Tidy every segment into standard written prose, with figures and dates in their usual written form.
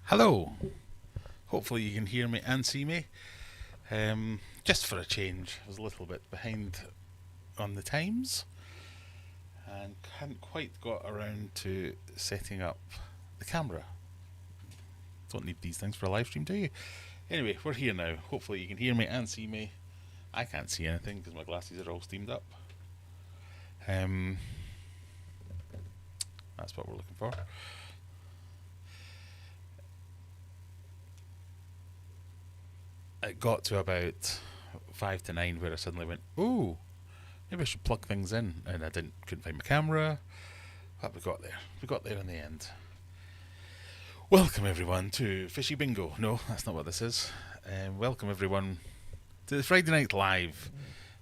Hello. Hopefully you can hear me and see me. Just for a change, I was a little bit behind on the times and hadn't quite got around to setting up the camera. Don't need these things for a live stream, do you? Anyway, we're here now. Hopefully you can hear me and see me. I can't see anything because my glasses are all steamed up. That's what we're looking for. It got to about 5 to 9 where I suddenly went, ooh, maybe I should plug things in. And I couldn't find my camera. But we got there. We got there in the end. Welcome everyone to Fishy Bingo. No, that's not what this is. Welcome everyone to the Friday Night Live.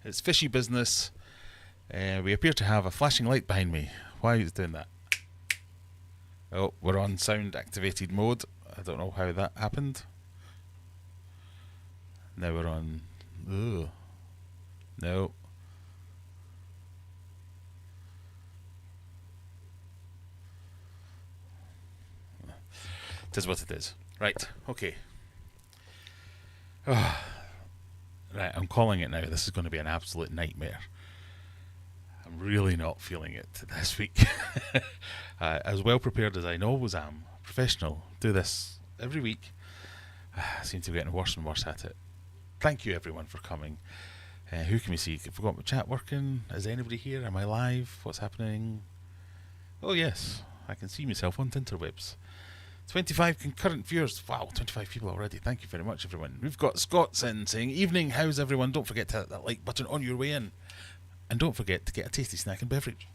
It's Fishy Business. We appear to have a flashing light behind me. Why is it doing that? Oh, we're on sound activated mode. I don't know how that happened. Now we're on. Ugh. No. It is what it is. Right. Okay. Right. I'm calling it now. This is going to be an absolute nightmare. I'm really not feeling it this week. As well prepared as I always am, professional, do this every week. I seem to be getting worse and worse at it. Thank you everyone for coming. Who can we see? Have we got my chat working? Is anybody here? Am I live? What's happening? Oh yes, I can see myself on Tinterwebs. 25 concurrent viewers. Wow, 25 people already. Thank you very much everyone. We've got Scott's in saying, evening, how's everyone? Don't forget to hit that like button on your way in. And don't forget to get a tasty snack and beverage.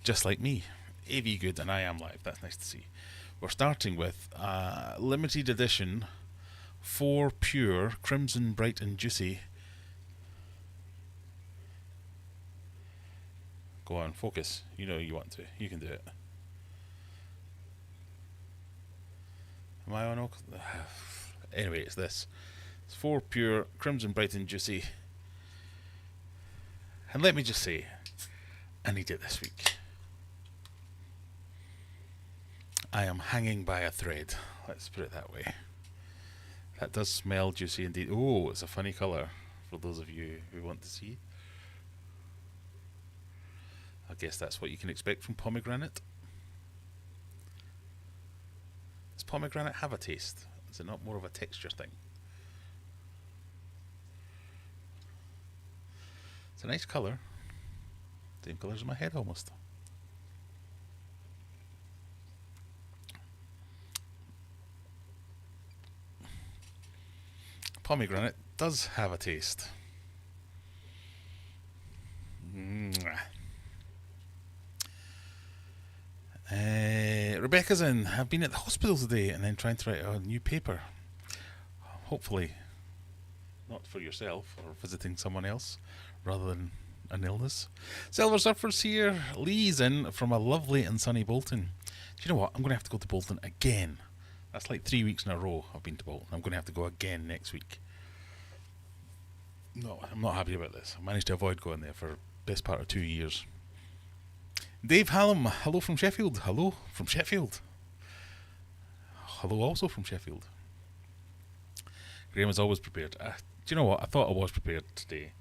Just like me. AV good and I am live. That's nice to see. We're starting with limited edition 4 pure crimson bright and juicy. Go on, focus. You know you want to. You can do it. Am I on? Anyway, it's this. It's 4 pure crimson bright and juicy. And let me just say, I need it this week. I am hanging by a thread. Let's put it that way. That does smell juicy indeed. Oh, it's a funny colour for those of you who want to see. I guess that's what you can expect from pomegranate. Does pomegranate have a taste? Is it not more of a texture thing? It's a nice colour. Same colour as my head almost. Pomegranate does have a taste. Rebecca's in. I've been at the hospital today and then trying to write a new paper. Hopefully not for yourself or visiting someone else rather than an illness. Silver Surfer's here. Lee's in from a lovely and sunny Bolton. Do you know what? I'm going to have to go to Bolton again. That's like 3 weeks in a row I've been to Bolton. I'm going to have to go again next week. No, I'm not happy about this. I managed to avoid going there for the best part of 2 years. Dave Hallam, hello from Sheffield. Hello from Sheffield. Hello also from Sheffield. Graham is always prepared. Do you know what? I thought I was prepared today.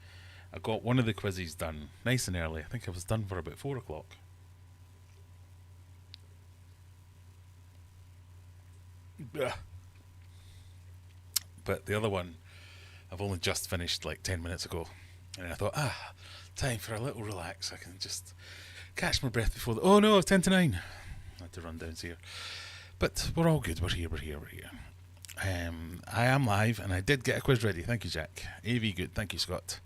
I got one of the quizzes done nice and early. I think I was done for about 4 o'clock. But the other one I've only just finished like 10 minutes ago. And I thought, time for a little relax. I can just catch my breath before oh no, it's 10 to 9. I had to run down here. But we're all good. We're here. I am live and I did get a quiz ready. Thank you, Jack. AV good. Thank you, Scott.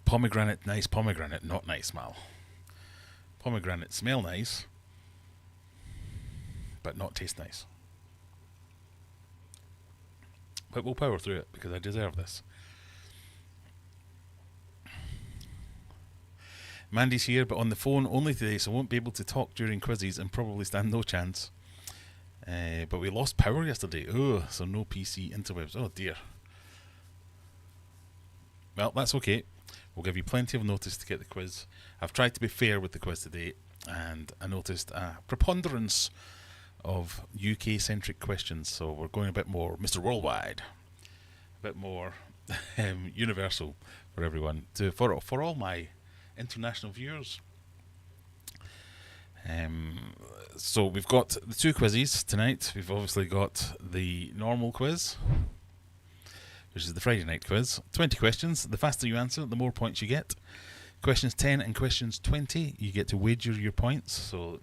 Pomegranate, nice. Pomegranate, not nice, Mal. Pomegranate smell nice, but not taste nice. But we'll power through it because I deserve this. Mandy's here, but on the phone only today, so won't be able to talk during quizzes and probably stand no chance. But we lost power yesterday. Oh, so no PC interwebs. Oh dear. Well, that's okay. We'll give you plenty of notice to get the quiz. I've tried to be fair with the quiz today, and I noticed a preponderance of UK-centric questions, so we're going a bit more Mr. Worldwide, a bit more universal for everyone, for all my international viewers. So we've got the two quizzes tonight. We've obviously got the normal quiz, which is the Friday night quiz. 20 questions. The faster you answer, the more points you get. Questions 10 and questions 20, you get to wager your points. So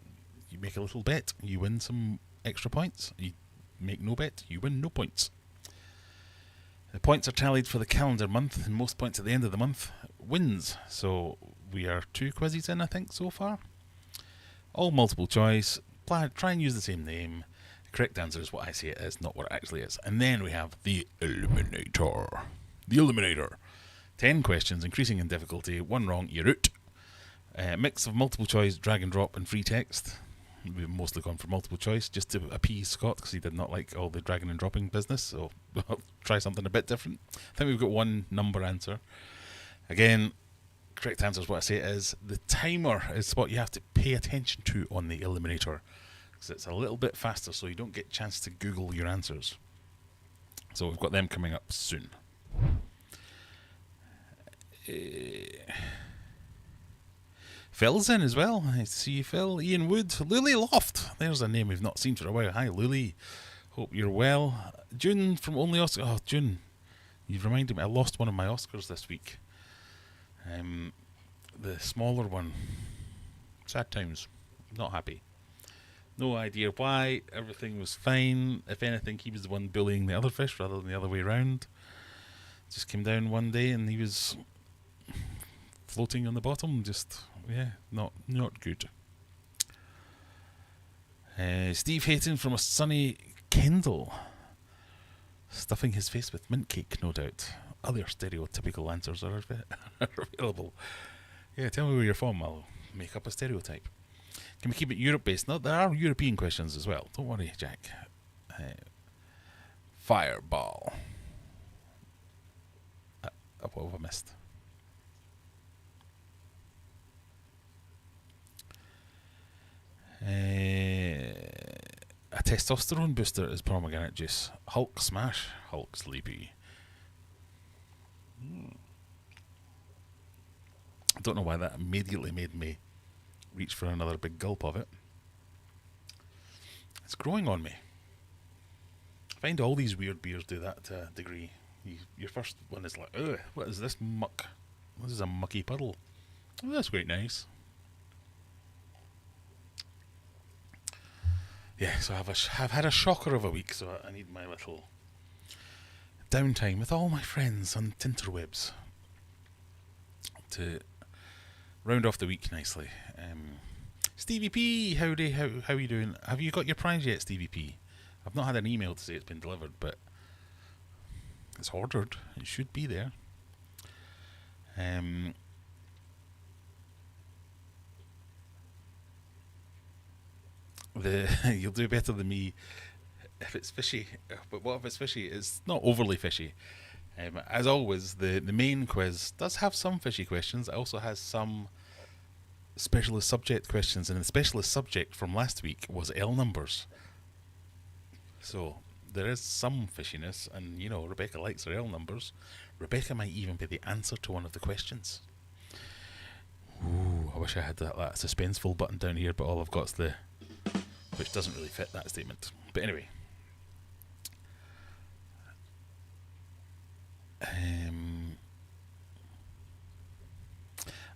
you make a little bet, you win some extra points. You make no bet, you win no points. The points are tallied for the calendar month, and most points at the end of the month wins. So we are 2 quizzes in, I think, so far. All multiple choice. Try and use the same name. The correct answer is what I say it is, not what it actually is. And then we have the Eliminator. The Eliminator. 10 questions, increasing in difficulty. 1 wrong, you're out. Mix of multiple choice, drag and drop, and free text. We've mostly gone for multiple choice just to appease Scott because he did not like all the dragging and dropping business. So we'll try something a bit different. I think we've got 1 number answer. Again, correct answer is what I say it is. The timer is what you have to pay attention to on the Eliminator, because it's a little bit faster so you don't get a chance to Google your answers. So we've got them coming up soon. Phil's in as well. Nice to see you, Phil. Ian Wood. Lily Loft. There's a name we've not seen for a while. Hi, Lily. Hope you're well. June from Only Oscar. Oh, June. You've reminded me. I lost one of my Oscars this week. The smaller one. Sad times. Not happy. No idea why. Everything was fine. If anything, he was the one bullying the other fish rather than the other way around. Just came down one day and he was floating on the bottom. Just, yeah, not good. Steve Hayton from a sunny Kendall. Stuffing his face with mint cake, no doubt. Other stereotypical answers are available. Yeah, tell me where you're from. I'll make up a stereotype. Can we keep it Europe-based? No, there are European questions as well. Don't worry, Jack. Fireball. What have I missed? A testosterone booster is pomegranate juice. Hulk smash. Hulk sleepy. I don't know why that immediately made me reach for another big gulp of it. It's growing on me. I find all these weird beers do that to a degree. Your first one is like, ugh, what is this muck? This is a mucky puddle. Oh, that's quite nice. Yeah, so I've had a shocker of a week, so I need my little downtime with all my friends on Tinterwebs to round off the week nicely. Stevie P, howdy, how are you doing? Have you got your prize yet, Stevie P? I've not had an email to say it's been delivered, but it's ordered. It should be there. You'll do better than me if it's fishy. But what if it's fishy? It's not overly fishy. As always, the main quiz does have some fishy questions. It also has some specialist subject questions, and the specialist subject from last week was L numbers. So there is some fishiness, and you know Rebecca likes her L numbers. Rebecca might even be the answer to one of the questions. Ooh, I wish I had that suspenseful button down here, but all I've got is the, which doesn't really fit that statement. But anyway.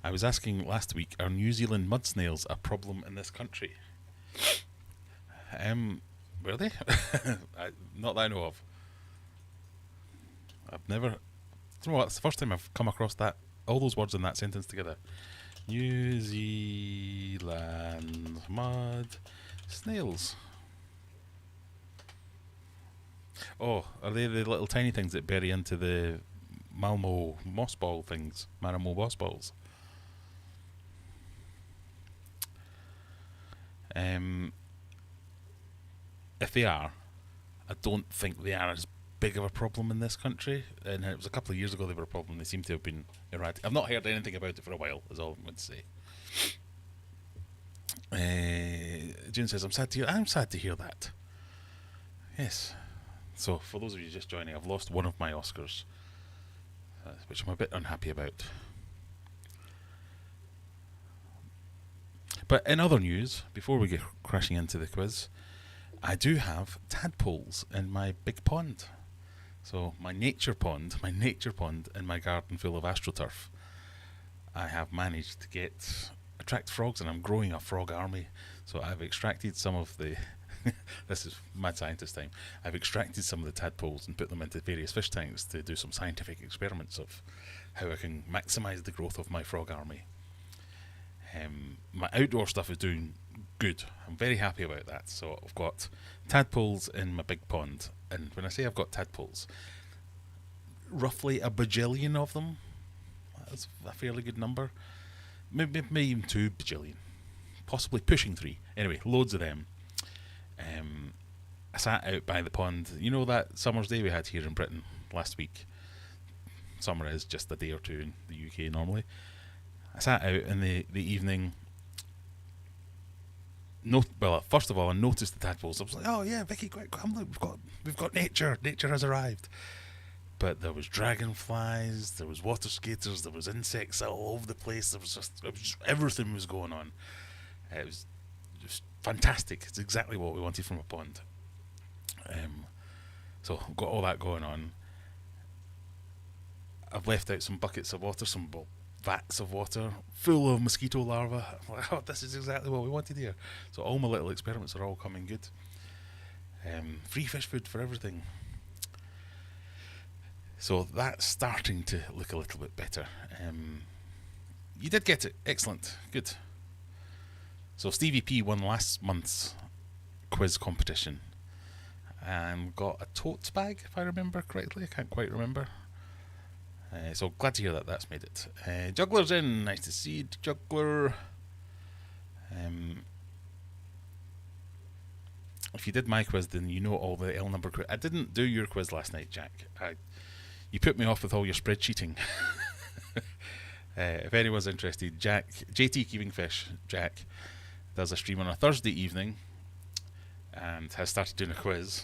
I was asking last week, are New Zealand mud snails a problem in this country? Were they? Not that I know of. I've never... You know what, it's the first time I've come across that, all those words in that sentence together. New Zealand mud snails. Oh, are they the little tiny things that bury into the Malmo moss ball things? Maramo moss balls. If they are, I don't think they are as big of a problem in this country, and it was a couple of years ago they were a problem. They seem to have been eradicated. I've not heard anything about it for a while, is all I'm going to say. June says, I'm sad to hear that. Yes. So, for those of you just joining, I've lost one of my Oscars, which I'm a bit unhappy about. But in other news, before we get crashing into the quiz, I do have tadpoles in my big pond. So my nature pond in my garden full of astroturf, I have managed to attract frogs, and I'm growing a frog army. So I've extracted some of the this is mad scientist time. I've extracted some of the tadpoles and put them into various fish tanks to do some scientific experiments of how I can maximise the growth of my frog army. My outdoor stuff is doing good. I'm very happy about that. So I've got tadpoles in my big pond, and when I say I've got tadpoles, roughly a bajillion of them. That's a fairly good number. Maybe even 2 bajillion, possibly pushing 3. Anyway, loads of them. I sat out by the pond. You know that summer's day we had here in Britain last week? Summer is just a day or two in the UK normally. I sat out in the evening. First of all, I noticed the tadpoles. I was like, "Oh yeah, Vicky, quick, come look! We've got nature. Nature has arrived." But there was dragonflies, there was water skaters, there was insects all over the place. It was just everything was going on. It was just fantastic. It's exactly what we wanted from a pond. So I've got all that going on. I've left out some buckets of water, some vats of water full of mosquito larvae. I'm like, oh, this is exactly what we wanted here. So all my little experiments are all coming good. Free fish food for everything. So that's starting to look a little bit better. You did get it. Excellent. Good. So Stevie P won last month's quiz competition and got a tote bag, if I remember correctly. I can't quite remember. So glad to hear that that's made it. Juggler's in. Nice to see you, Juggler. If you did my quiz, then you know all the L number. I didn't do your quiz last night, Jack. You put me off with all your spreadsheeting. If anyone's interested, JT Keeping Fish, Jack, does a stream on a Thursday evening and has started doing a quiz.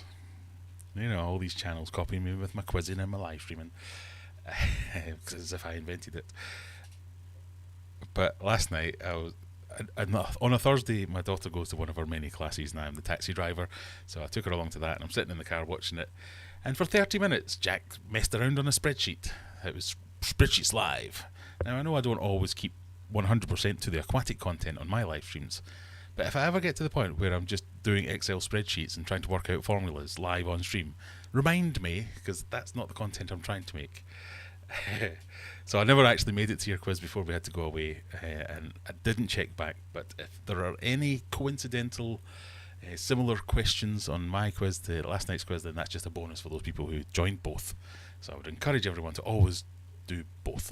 You know, all these channels copying me with my quizzing and my live streaming. As if I invented it. But last night, on a Thursday, my daughter goes to one of her many classes now. I'm the taxi driver, so I took her along to that, and I'm sitting in the car watching it. And for 30 minutes, Jack messed around on a spreadsheet. It was Spreadsheets Live. Now, I know I don't always keep 100% to the aquatic content on my live streams, but if I ever get to the point where I'm just doing Excel spreadsheets and trying to work out formulas live on stream, remind me, because that's not the content I'm trying to make. So I never actually made it to your quiz before we had to go away, and I didn't check back, but if there are any coincidental similar questions on my quiz to last night's quiz, then that's just a bonus for those people who joined both. So I would encourage everyone to always do both.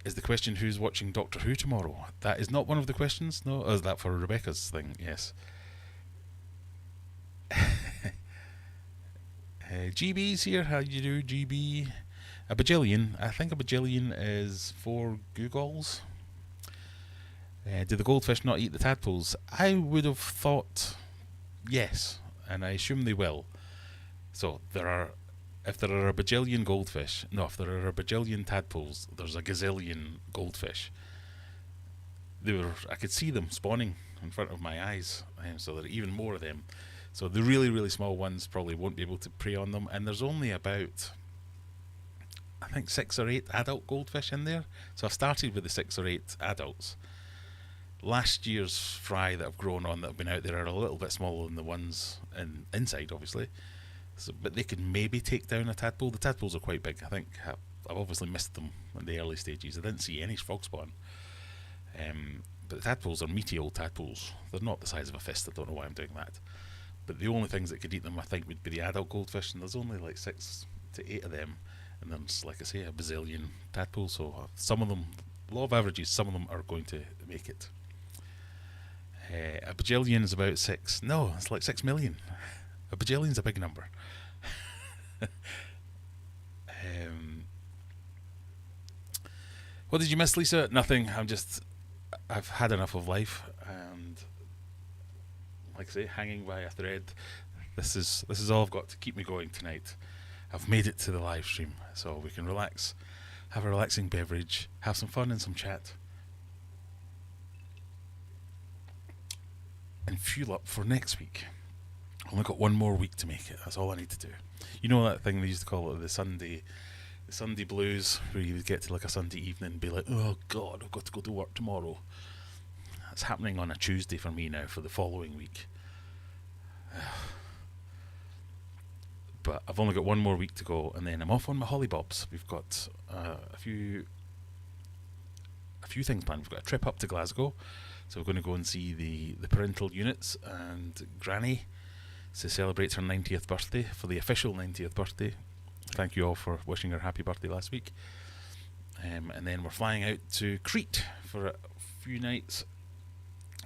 Is the question who's watching Doctor Who tomorrow? That is not one of the questions, no? Or is that for Rebecca's thing? Yes. GB's here. How you do, GB? A bajillion. I think a bajillion is 4 googles. Do the goldfish not eat the tadpoles? I would have thought yes, and I assume they will. So if there are a bajillion goldfish, if there are a bajillion tadpoles, there's a gazillion goldfish. I could see them spawning in front of my eyes, so there are even more of them. So the really, really small ones probably won't be able to prey on them, and there's only about, I think, 6 or 8 adult goldfish in there. So I've started with the 6 or 8 adults. Last year's fry that I've grown on that have been out there are a little bit smaller than the ones inside, obviously. So, but they could maybe take down a tadpole. The tadpoles are quite big. I think I've obviously missed them in the early stages. I didn't see any frog spawn. But the tadpoles are meaty old tadpoles. They're not the size of a fist. I don't know why I'm doing that. But the only things that could eat them, I think, would be the adult goldfish, and there's only like 6 to 8 of them. And there's, like I say, a bazillion tadpoles. So some of them, law of averages, some of them are going to make it. A bajillion is about 6. No, it's like 6 million. A bajillion's a big number. What did you miss, Lisa? Nothing. I've had enough of life, and like I say, hanging by a thread. This is all I've got to keep me going tonight. I've made it to the live stream, so we can relax, have a relaxing beverage, have some fun and some chat, and fuel up for next week. I've only got one more week to make it. That's all I need to do. You know that thing they used to call it the Sunday blues, where you would get to like a Sunday evening and be like, oh God, I've got to go to work tomorrow. That's happening on a Tuesday for me now for the following week. But I've only got one more week to go, and then I'm off on my hollybobs. We've got a few things planned. We've got a trip up to Glasgow, so we're going to go and see the parental units and Granny to celebrate her 90th birthday, for the official 90th birthday. Thank you all for wishing her happy birthday last week. And then we're flying out to Crete for a few nights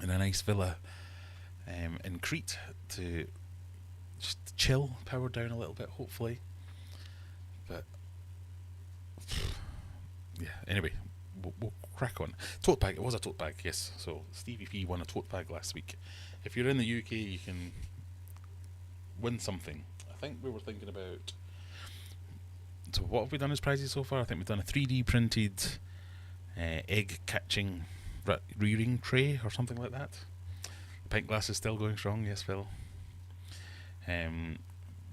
in a nice villa in Crete to just chill, power down a little bit, hopefully. But yeah, anyway, we'll crack on. Tote bag, it was a tote bag, yes. So Stevie P won a tote bag last week. If you're in the UK, you can win something. I think we were thinking about... So what have we done as prizes so far? I think we've done a 3D printed egg catching rearing tray or something like that. The pint glass is still going strong, yes, Phil.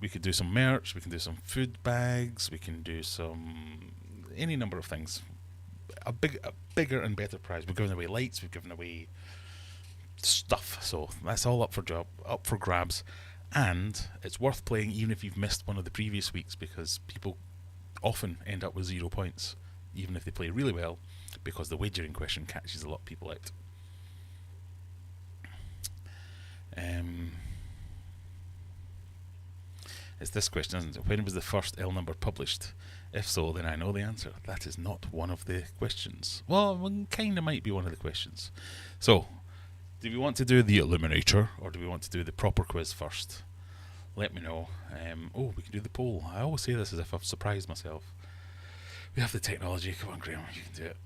We could do some merch, we can do some food bags, we can do any number of things. A bigger and better prize. We're giving away lights, we've given away stuff, so that's all up for grabs. And it's worth playing even if you've missed one of the previous weeks, because people often end up with 0 points, even if they play really well, because the wagering question catches a lot of people out. It's this question, isn't it? When was the first L number published? If so, then I know the answer. That is not one of the questions. Well, kind of might be one of the questions. So, do we want to do the Eliminator, or do we want to do the proper quiz first? Let me know. We can do the poll. I always say this as if I've surprised myself. We have the technology. Come on, Graham, you can do it.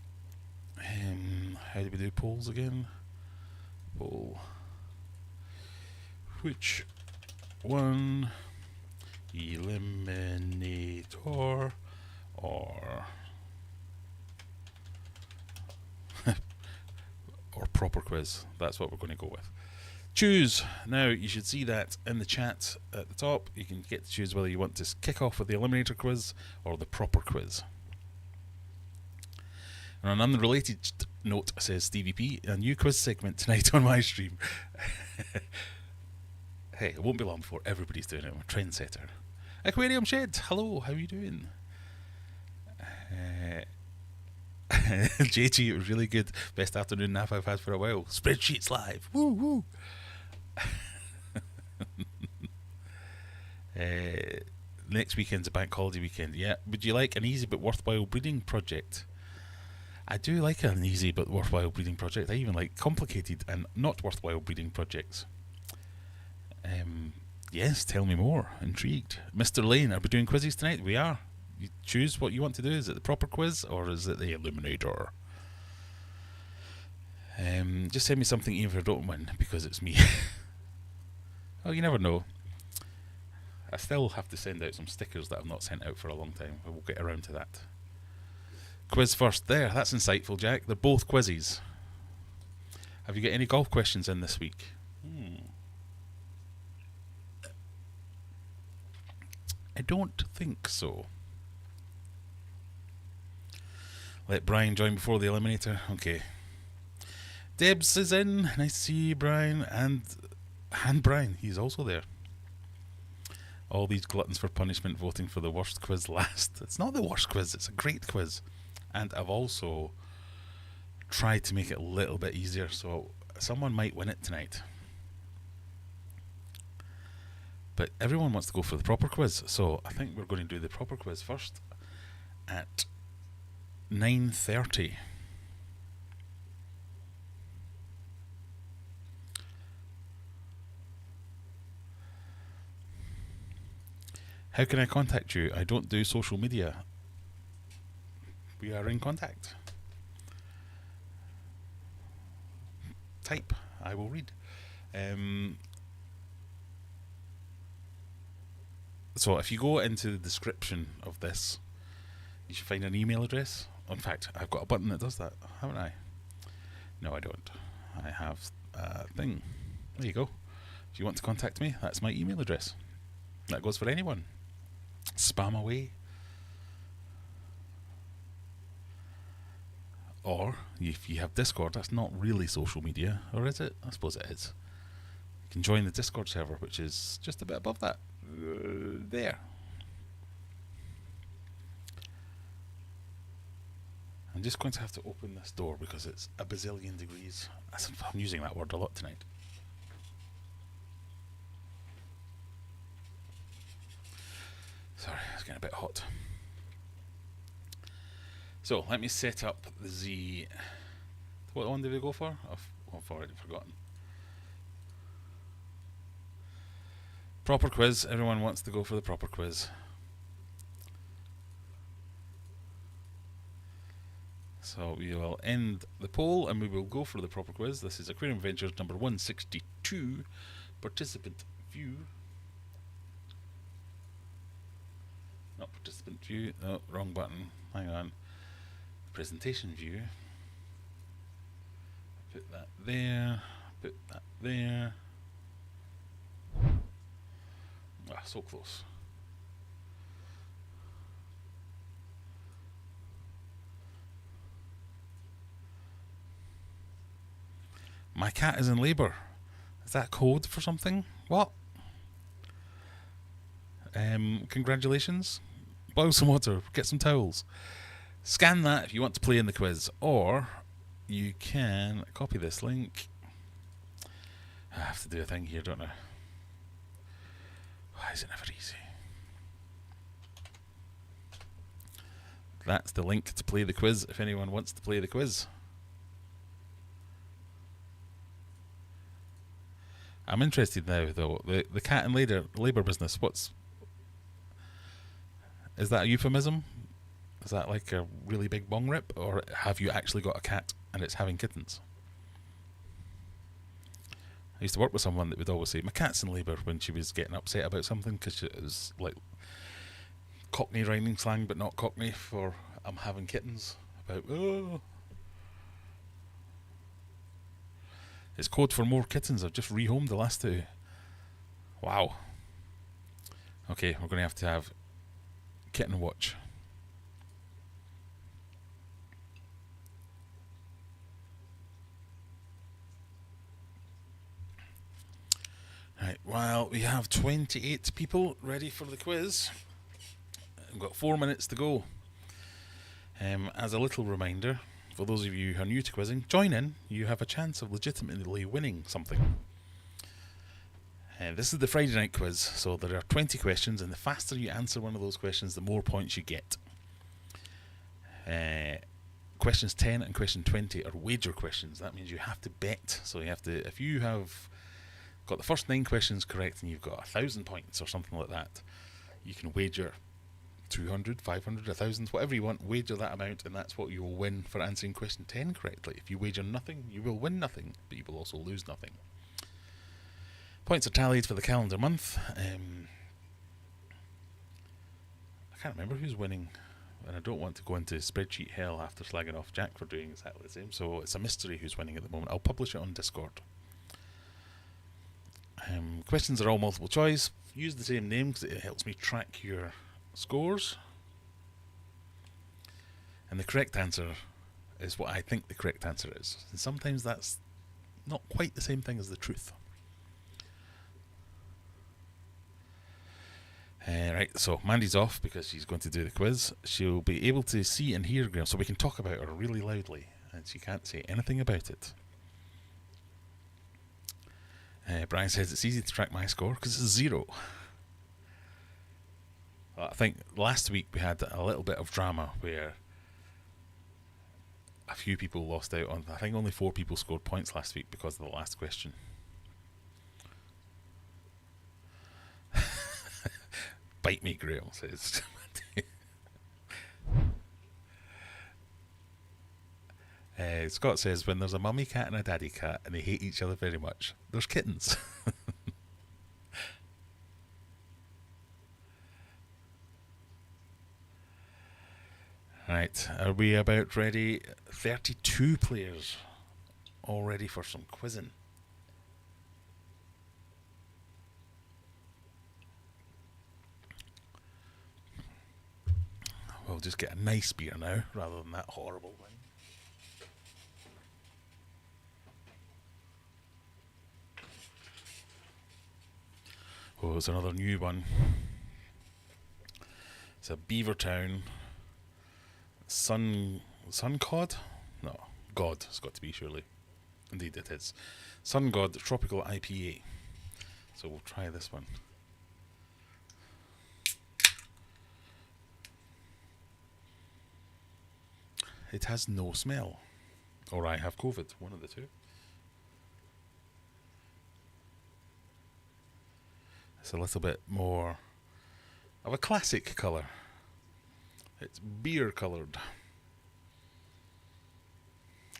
How do we do polls again? Poll. Which one? Eliminator or or proper quiz? That's what we're going to go with. Choose. Now, you should see that in the chat at the top. You can get to choose whether you want to kick off with the Eliminator quiz or the proper quiz. And on an unrelated note, says Stevie P, a new quiz segment tonight on my stream. Hey, it won't be long before everybody's doing it. I'm a trendsetter. Aquarium Shed, hello, how are you doing? JT, it was really good. Best afternoon nap I've had for a while. Spreadsheets live. Woo woo. Next weekend's a bank holiday weekend. Yeah. Would you like an easy but worthwhile breeding project? I do like an easy but worthwhile breeding project. I even like complicated and not worthwhile breeding projects. Yes, tell me more. Intrigued. Mr. Lane, are we doing quizzes tonight? We are. You choose what you want to do. Is it the proper quiz or is it the Eliminator? Just send me something even if I don't win, because it's me. Oh, you never know. I still have to send out some stickers that I've not sent out for a long time. We'll get around to that. Quiz first. There, that's insightful, Jack. They're both quizzes. Have you got any golf questions in this week? I don't think so. Let Brian join before the Eliminator. Okay. Debs is in. Nice to see you, Brian. And Brian, he's also there. All these gluttons for punishment voting for the worst quiz last. It's not the worst quiz, it's a great quiz. And I've also tried to make it a little bit easier, so someone might win it tonight. But everyone wants to go for the proper quiz, so I think we're going to do the proper quiz first at 9:30. How can I contact you? I don't do social media. We are in contact. Type. I will read. So if you go into the description of this, you should find an email address. In fact, I've got a button that does that, haven't I? No, I don't. I have a thing. There you go. If you want to contact me, that's my email address. That goes for anyone. Spam away. Or, if you have Discord, that's not really social media, or is it? I suppose it is. You can join the Discord server, which is just a bit above that. There. I'm just going to have to open this door because it's a bazillion degrees. I'm using that word a lot tonight. Sorry, it's getting a bit hot. So, let me set up the... What one did we go for? I've already forgotten. Proper quiz. Everyone wants to go for the proper quiz. So we will end the poll and we will go for the proper quiz. This is Aquarium Adventures number 162. Participant view. Not participant view. No, wrong button. Hang on. Presentation view. Put that there. Put that there. Ah, so close. My cat is in labour. Is that code for something? What? Congratulations. Boil some water. Get some towels. Scan that if you want to play in the quiz. Or you can copy this link. I have to do a thing here, don't I? Why is it never easy? That's the link to play the quiz if anyone wants to play the quiz. I'm interested now, though. The cat and labour business. Is that a euphemism? Is that like a really big bong rip, or have you actually got a cat and it's having kittens? I used to work with someone that would always say, "My cat's in labour," when she was getting upset about something, because it was like Cockney rhyming slang, but not Cockney for "I'm having kittens." About It's code for more kittens. I've just rehomed the last two. Wow. Okay, we're going to have kitten watch. Right, well, we have 28 people ready for the quiz. We've got 4 minutes to go. As a little reminder, for those of you who are new to quizzing, join in. You have a chance of legitimately winning something. This is the Friday night quiz, so there are 20 questions, and the faster you answer one of those questions, the more points you get. Questions 10 and question 20 are wager questions. That means you have to bet. So you have to, if you have got the first 9 questions correct and you've got 1,000 points or something like that, you can wager 200, 500, 1,000, whatever you want, wager that amount, and that's what you will win for answering question 10 correctly. If you wager nothing, you will win nothing, but you will also lose nothing. Points are tallied for the calendar month. I can't remember who's winning, and I don't want to go into spreadsheet hell after slagging off Jack for doing exactly the same, so it's a mystery who's winning at the moment. I'll publish it on Discord. Questions are all multiple choice. Use the same name because it helps me track your scores. And the correct answer is what I think the correct answer is. And sometimes that's not quite the same thing as the truth. Right, so Mandy's off because she's going to do the quiz. She'll be able to see and hear Graham, so we can talk about her really loudly, and she can't say anything about it. Brian says it's easy to track my score because it's 0. I think last week we had a little bit of drama where a few people lost out on. I think only 4 people scored points last week because of the last question. Bite me, Graham says. Scott says, when there's a mummy cat and a daddy cat and they hate each other very much, there's kittens. Right, are we about ready? 32 players all ready for some quizzing. We'll just get a nice beer now rather than that horrible one. Oh, it's another new one. It's a Beavertown Sun Cod? No, God, it's got to be, surely. Indeed it is. Sun God Tropical IPA. So we'll try this one. It has no smell. Or I have COVID, one of the two. It's a little bit more of a classic colour. It's beer coloured.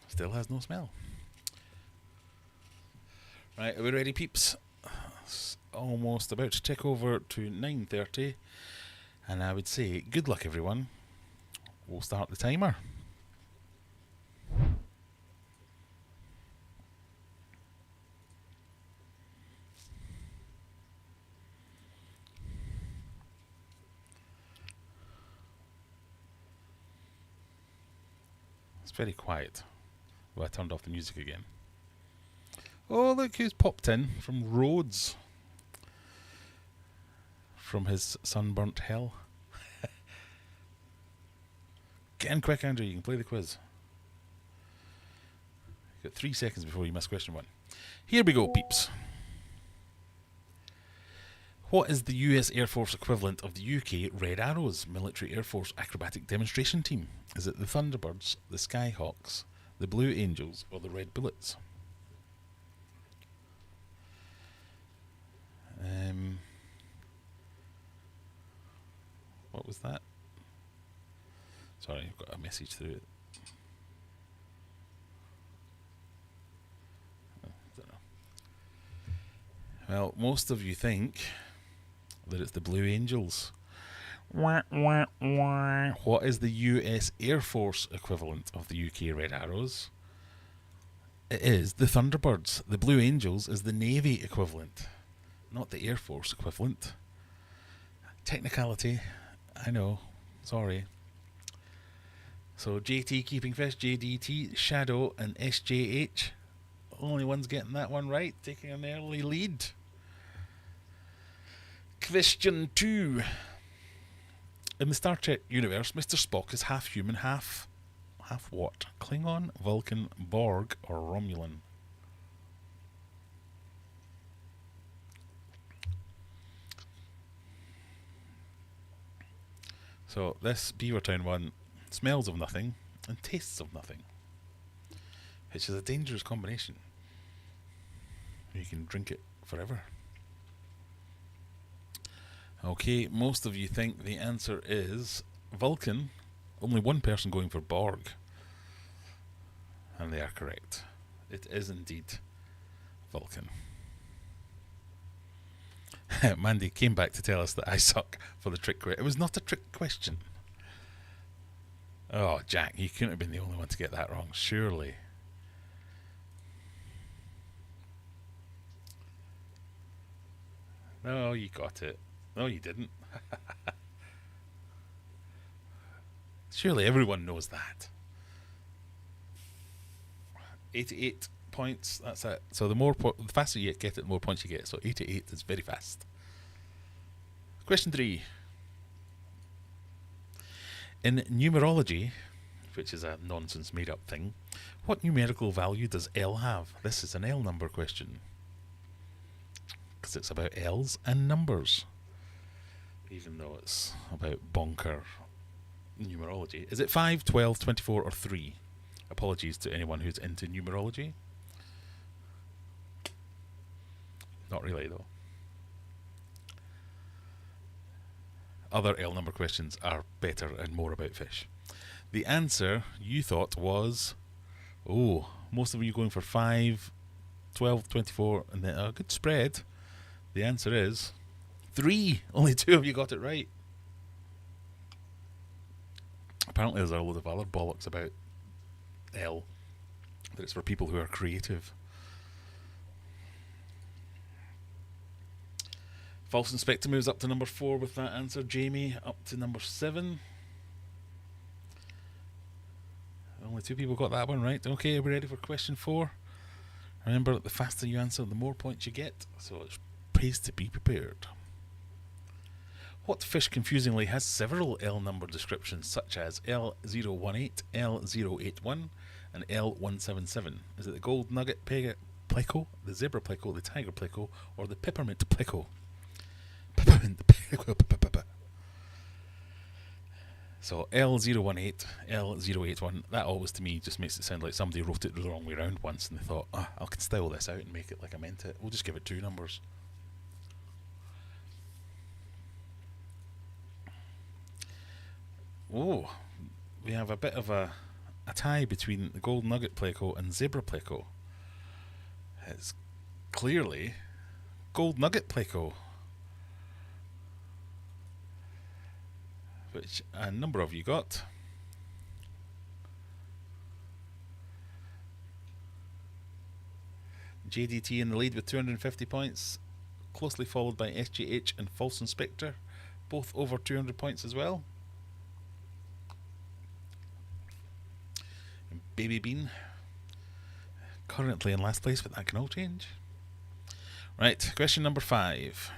Still has no smell. Right, are we ready, peeps? It's almost about to tick over to 9:30, and I would say good luck, everyone. We'll start the timer. It's very quiet. Well, I turned off the music again. Oh, look who's popped in from Rhodes. From his sunburnt hell. Get in quick, Andrew. You can play the quiz. You've got 3 seconds before you miss question 1. Here we go, peeps. What is the US Air Force equivalent of the UK Red Arrows Military Air Force Acrobatic Demonstration Team? Is it the Thunderbirds, the Skyhawks, the Blue Angels, or the Red Bullets? What was that? Sorry, I've got a message through it. I don't know. Well, most of you think that it's the Blue Angels. What is the US Air Force equivalent of the UK Red Arrows? It is the Thunderbirds. The Blue Angels is the Navy equivalent, not the Air Force equivalent. Technicality, I know, sorry. So JT Keeping Fish, JDT, Shadow and SJH, only one's getting that one right, taking an early lead. Question 2. In the Star Trek universe, Mr. Spock is half human, half what? Klingon, Vulcan, Borg, or Romulan? So this Beavertown one smells of nothing and tastes of nothing, which is a dangerous combination. You can drink it forever. Okay, most of you think the answer is Vulcan. Only one person going for Borg. And they are correct. It is indeed Vulcan. Mandy came back to tell us that I suck for the trick question. It was not a trick question. Oh, Jack, you couldn't have been the only one to get that wrong, surely. No, you got it. No, you didn't. Surely everyone knows that. 88 points, that's it. So the faster you get it, the more points you get. So 88 is very fast. Question 3. In numerology, which is a nonsense made-up thing, what numerical value does L have? This is an L number question. Because it's about L's and numbers. Even though it's about bonker numerology. Is it 5, 12, 24, or 3? Apologies to anyone who's into numerology. Not really, though. other L number questions are better and more about fish. The answer you thought was, most of you going for 5, 12, 24, and then a good spread. The answer is 3. Only 2 of you got it right. Apparently there's a load of other bollocks about L, that it's for people who are creative. False Inspector moves up to number 4 with that answer. Jamie up to number 7. Only 2 people got that one right. Okay, are we ready for question 4? Remember, the faster you answer, the more points you get, so it pays to be prepared. What fish confusingly has several L number descriptions, such as L018, L081, and L177? Is it the gold nugget pleco, the zebra pleco, the tiger pleco, or the peppermint pleco? Peppermint pleco. So L018, L081, that always to me just makes it sound like somebody wrote it the wrong way around once and they thought, I can style this out and make it like I meant it. We'll just give it 2 numbers. We have a bit of a tie between the gold nugget pleco and zebra pleco. It's clearly gold nugget pleco, which a number of you got. JDT in the lead with 250 points, closely followed by SGH and False Inspector, both over 200 points as well. And Baby Bean currently in last place, but that can all change. Right, question number 5.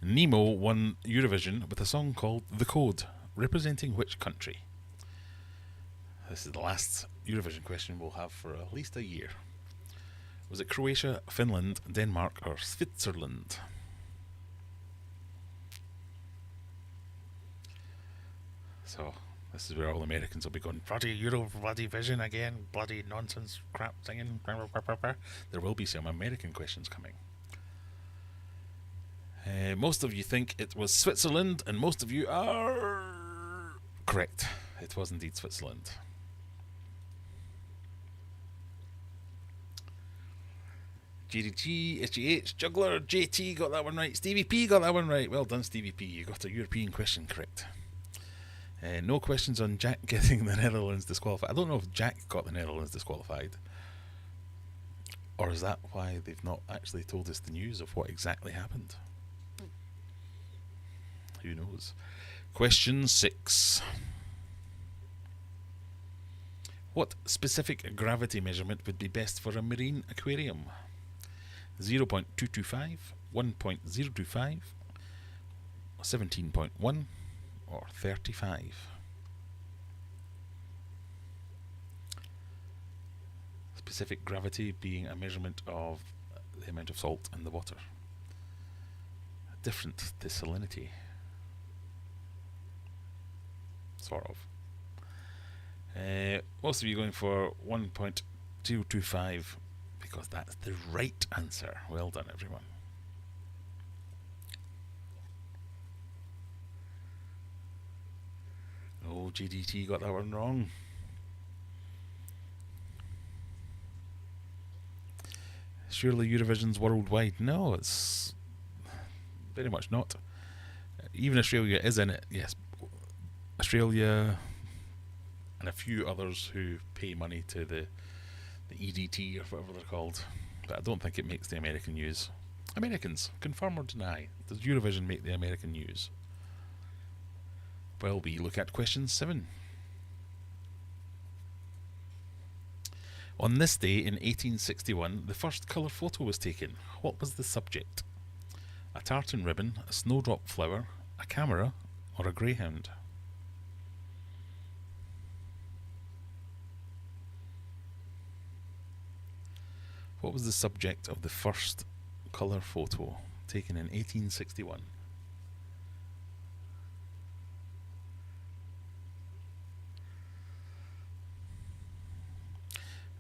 Nemo won Eurovision with a song called The Code, representing which country? This is the last Eurovision question we'll have for at least a year. Was it Croatia, Finland, Denmark, or Switzerland? So, this is where all Americans will be going, bloody Euro, bloody Vision again, bloody nonsense, crap singing. There will be some American questions coming. Most of you think it was Switzerland, and most of you are correct. It was indeed Switzerland. GDG, SGH, Juggler, JT got that one right. Stevie P got that one right. Well done, Stevie P. You got a European question correct. No questions on Jack getting the Netherlands disqualified. I don't know if Jack got the Netherlands disqualified. Or is that why they've not actually told us the news of what exactly happened? Who knows? Question 6. What specific gravity measurement would be best for a marine aquarium? 0.225, 1.025, 17.1, or 35? Specific gravity being a measurement of the amount of salt in the water. Different to salinity. Sort of. Most of you going for 1.225 because that's the right answer. Well done, everyone. Oh, GDT got that one wrong. Surely Eurovision's worldwide. No, it's very much not. Even Australia is in it, yes. Australia and a few others who pay money to the EDT or whatever they're called. But I don't think it makes the American news. Americans, confirm or deny. Does Eurovision make the American news? Well, we look at question 7. On this day in 1861, the first colour photo was taken. What was the subject? A tartan ribbon, a snowdrop flower, a camera, or a greyhound? What was the subject of the first colour photo taken in 1861?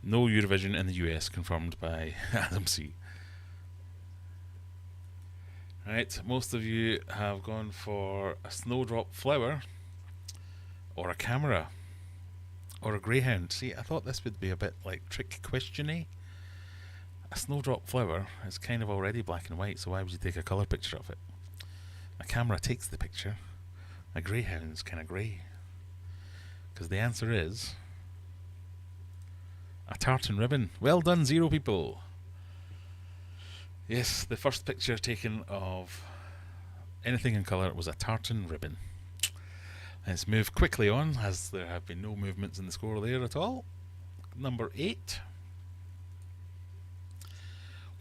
No Eurovision in the US confirmed by Adam C. Right, most of you have gone for a snowdrop flower, or a camera, or a greyhound. See, I thought this would be a bit like trick questiony. A snowdrop flower is kind of already black and white, so why would you take a colour picture of it? A camera takes the picture. A greyhound's kind of grey. Because the answer is a tartan ribbon. Well done, 0 people. Yes, the first picture taken of anything in colour was a tartan ribbon. Let's move quickly on, as there have been no movements in the score there at all. Number 8.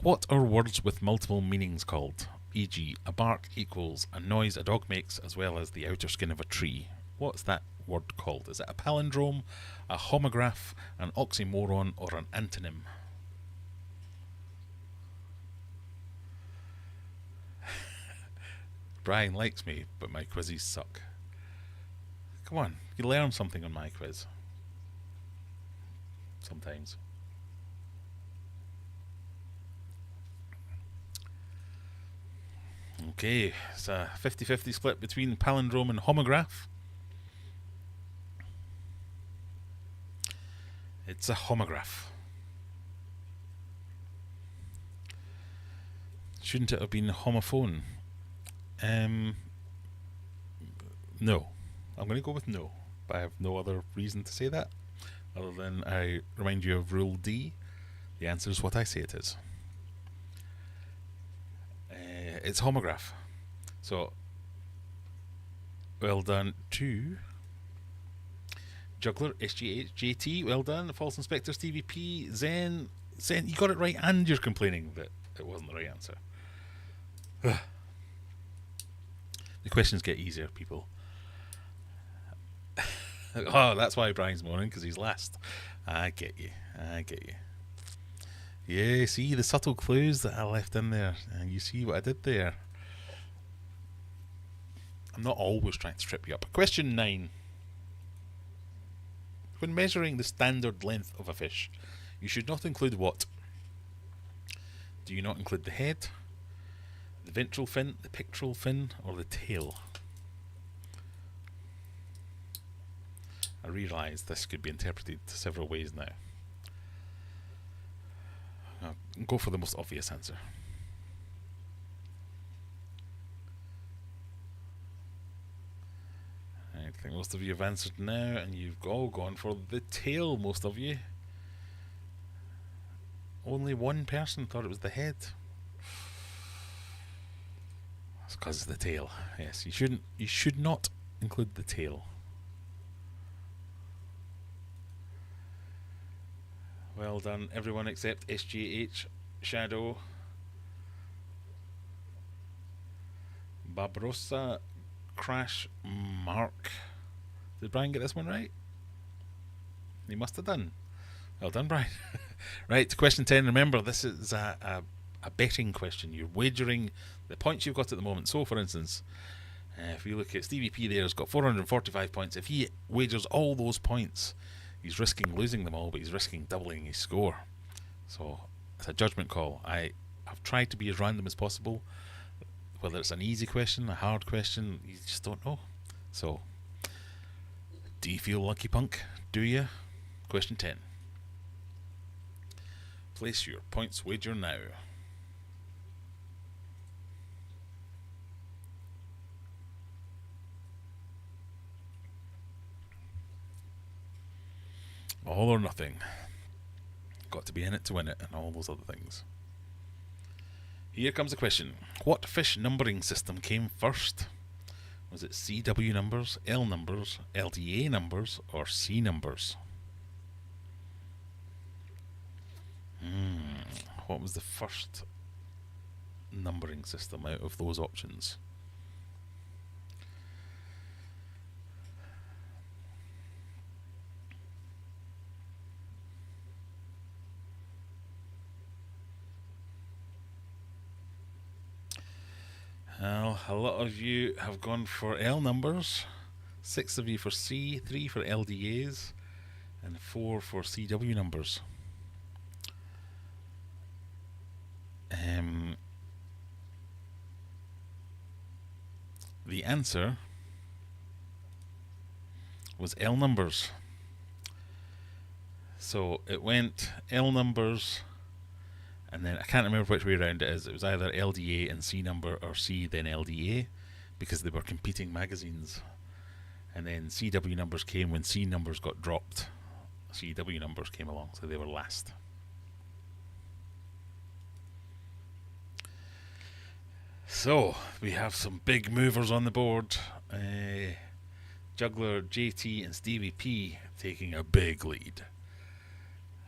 What are words with multiple meanings called? E.g., a bark equals a noise a dog makes as well as the outer skin of a tree. What's that word called? Is it a palindrome, a homograph, an oxymoron, or an antonym? Brian likes me, but my quizzes suck. Come on, you learn something on my quiz. Sometimes. Okay, it's a 50-50 split between palindrome and homograph. It's a homograph. Shouldn't it have been homophone? No. I'm going to go with no, but I have no other reason to say that other than I remind you of Rule D. The answer is what I say it is. It's homograph. So, well done to Juggler, SGH, JT, well done. False Inspector, Stevie P, Zen, you got it right and you're complaining that it wasn't the right answer. The questions get easier, people. Oh, that's why Brian's moaning, because he's last. I get you. Yeah, see the subtle clues that I left in there, and you see what I did there. I'm not always trying to trip you up. Question 9. When measuring the standard length of a fish, you should not include what? Do you not include the head, the ventral fin, the pectoral fin, or the tail? I realise this could be interpreted several ways now. I'll go for the most obvious answer. I think most of you have answered now, and you've all gone for the tail, most of you. Only one person thought it was the head. That's because it's the tail. Yes, you should not include the tail. Well done, everyone except SGH, Shadow, Barbarossa, Crash, Mark. Did Brian get this one right? He must have done. Well done, Brian. Right, question 10. Remember, this is a betting question. You're wagering the points you've got at the moment. So, for instance, if you look at Stevie P there, has got 445 points. If he wagers all those points, he's risking losing them all, but he's risking doubling his score. So it's a judgment call. I have tried to be as random as possible. Whether it's an easy question, a hard question, you just don't know. So, do you feel lucky, punk? Do you? Question 10. Place your points wager now. All or nothing. Got to be in it to win it, and all those other things. Here comes the question. What fish numbering system came first? Was it CW numbers, L numbers, LDA numbers, or C numbers? What was the first numbering system out of those options? Well, a lot of you have gone for L numbers, 6 of you for C, 3 for LDAs, and 4 for CW numbers. The answer was L numbers. So it went L numbers, and then I can't remember which way around it is. It was either LDA and C number, or C then LDA, because they were competing magazines. And then CW numbers came when C numbers got dropped. CW numbers came along, so they were last. So we have some big movers on the board. Juggler, JT and Stevie P taking a big lead.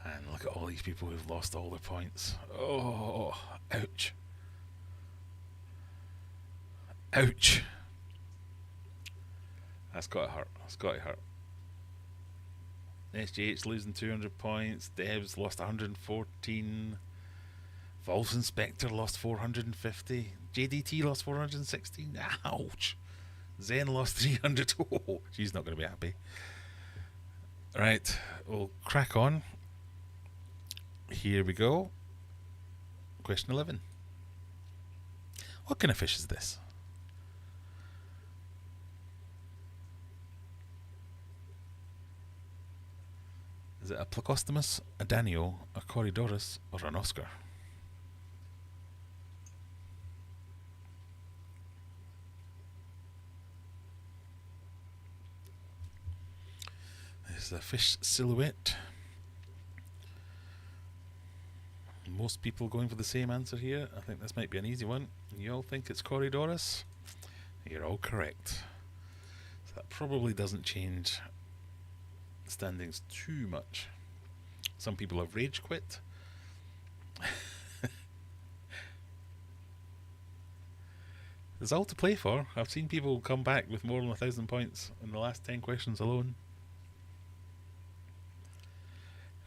And look at all these people who've lost all their points. Oh, ouch. Ouch. That's got to hurt. That's got to hurt. SJH losing 200 points. Debs lost 114. Wolf's Inspector lost 450. JDT lost 416. Ouch. Zen lost 300. Oh, she's not going to be happy. Right, we'll crack on. Here we go. Question 11. What kind of fish is this? Is it a Plecostomus, a Danio, a Corydoras, or an Oscar? This is a fish silhouette. Most people going for the same answer here. I think this might be an easy one. You all think it's Corydoras? You're all correct. So that probably doesn't change standings too much. Some people have rage quit. There's all to play for. I've seen people come back with more than 1,000 points in the last 10 questions alone.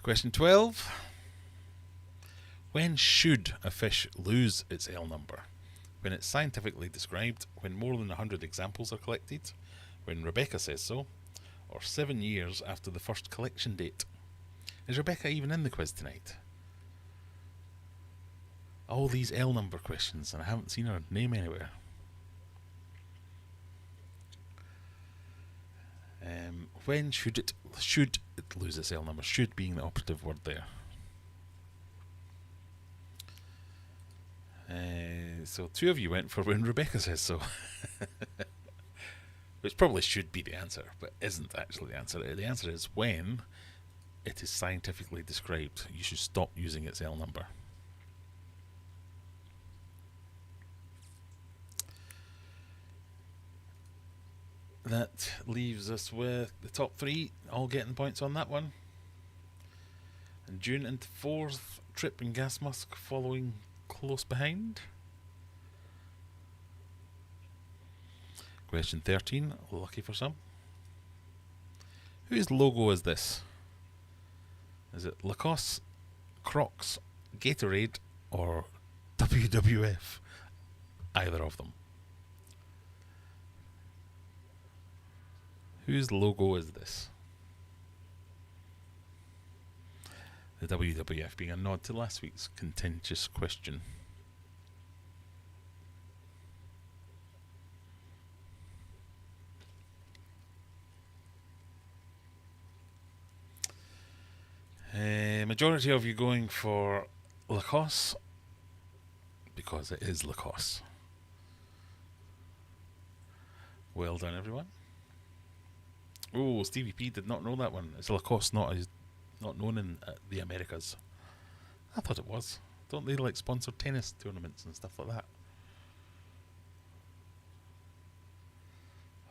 Question 12. When should a fish lose its L number? When it's scientifically described, when more than 100 examples are collected, when Rebecca says so, or 7 years after the first collection date. Is Rebecca even in the quiz tonight? All these L number questions, and I haven't seen her name anywhere. When should it lose its L number? Should being the operative word there. So 2 of you went for when Rebecca says so. Which probably should be the answer, but isn't actually the answer. The answer is when it is scientifically described. You should stop using its L number. That leaves us with the top 3 all getting points on that one. And June into 4th, Trip and Gas Musk following close behind. Question 13, lucky for some. Whose logo is this? Is it Lacoste, Crocs, Gatorade, or WWF? Either of them. Whose logo is this? The WWF being a nod to last week's contentious question. Majority of you going for Lacoste because it is Lacoste. Well done, everyone. Oh, Stevie P did not know that one. It's Lacoste, not known in the Americas. I thought it was. Don't they like sponsor tennis tournaments and stuff like that?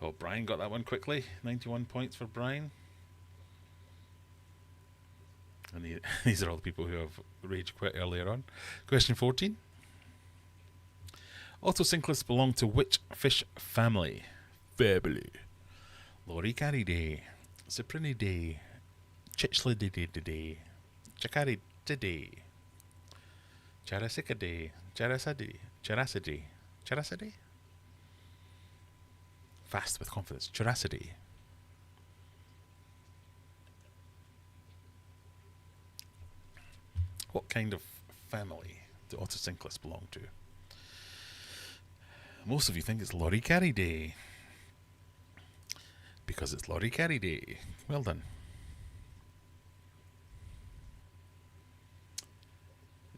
Oh, Brian got that one quickly. 91 points for Brian. And these are all the people who have rage quit earlier on. Question 14. Autocyclists belong to which fish family? Loricaridae, Cyprinidae, Chichlinidae, Chacaridae, Charasicidae, Characidae. Fast with confidence. Characidae. What kind of family do autocyclists belong to? Most of you think it's Lorry Carry Day. Because it's Lorry Carry Day. Well done.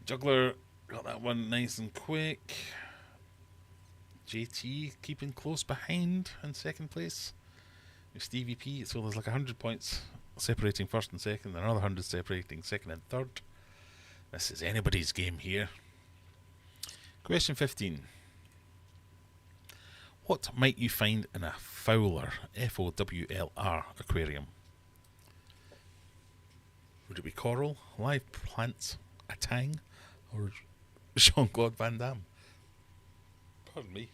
Juggler got that one nice and quick. JT keeping close behind in second place. Stevie P, so there's like 100 points separating first and second, and another 100 separating second and third. This is anybody's game here. Question 15. What might you find in a Fowler, Fowlr, aquarium? Would it be coral, live plants, a tang, or Jean-Claude Van Damme? Pardon me.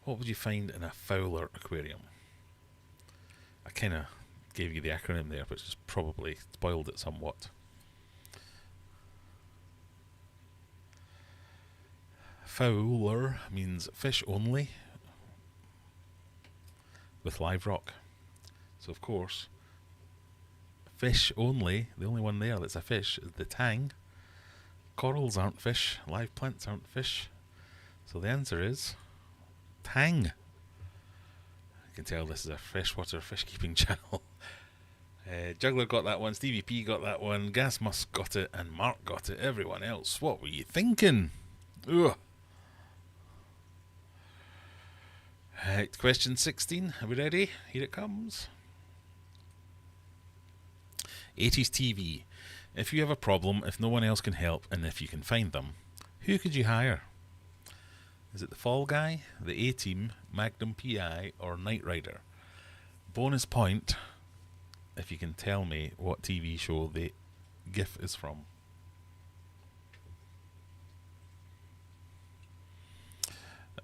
What would you find in a Fowler aquarium? I kind of gave you the acronym there, but just probably spoiled it somewhat. Fowler means fish only with live rock. So of course, fish only, the only one there that's a fish is the tang. Corals aren't fish, live plants aren't fish. So the answer is tang. You can tell this is a freshwater fish keeping channel. Juggler got that one, Stevie P got that one, Gas Musk got it, and Mark got it. Everyone else, what were you thinking? Ugh. Right, question 16. Are we ready? Here it comes. 80s TV. If you have a problem, if no one else can help, and if you can find them, who could you hire? Is it the Fall Guy, the A-Team, Magnum PI, or Knight Rider? Bonus point if you can tell me what TV show the GIF is from.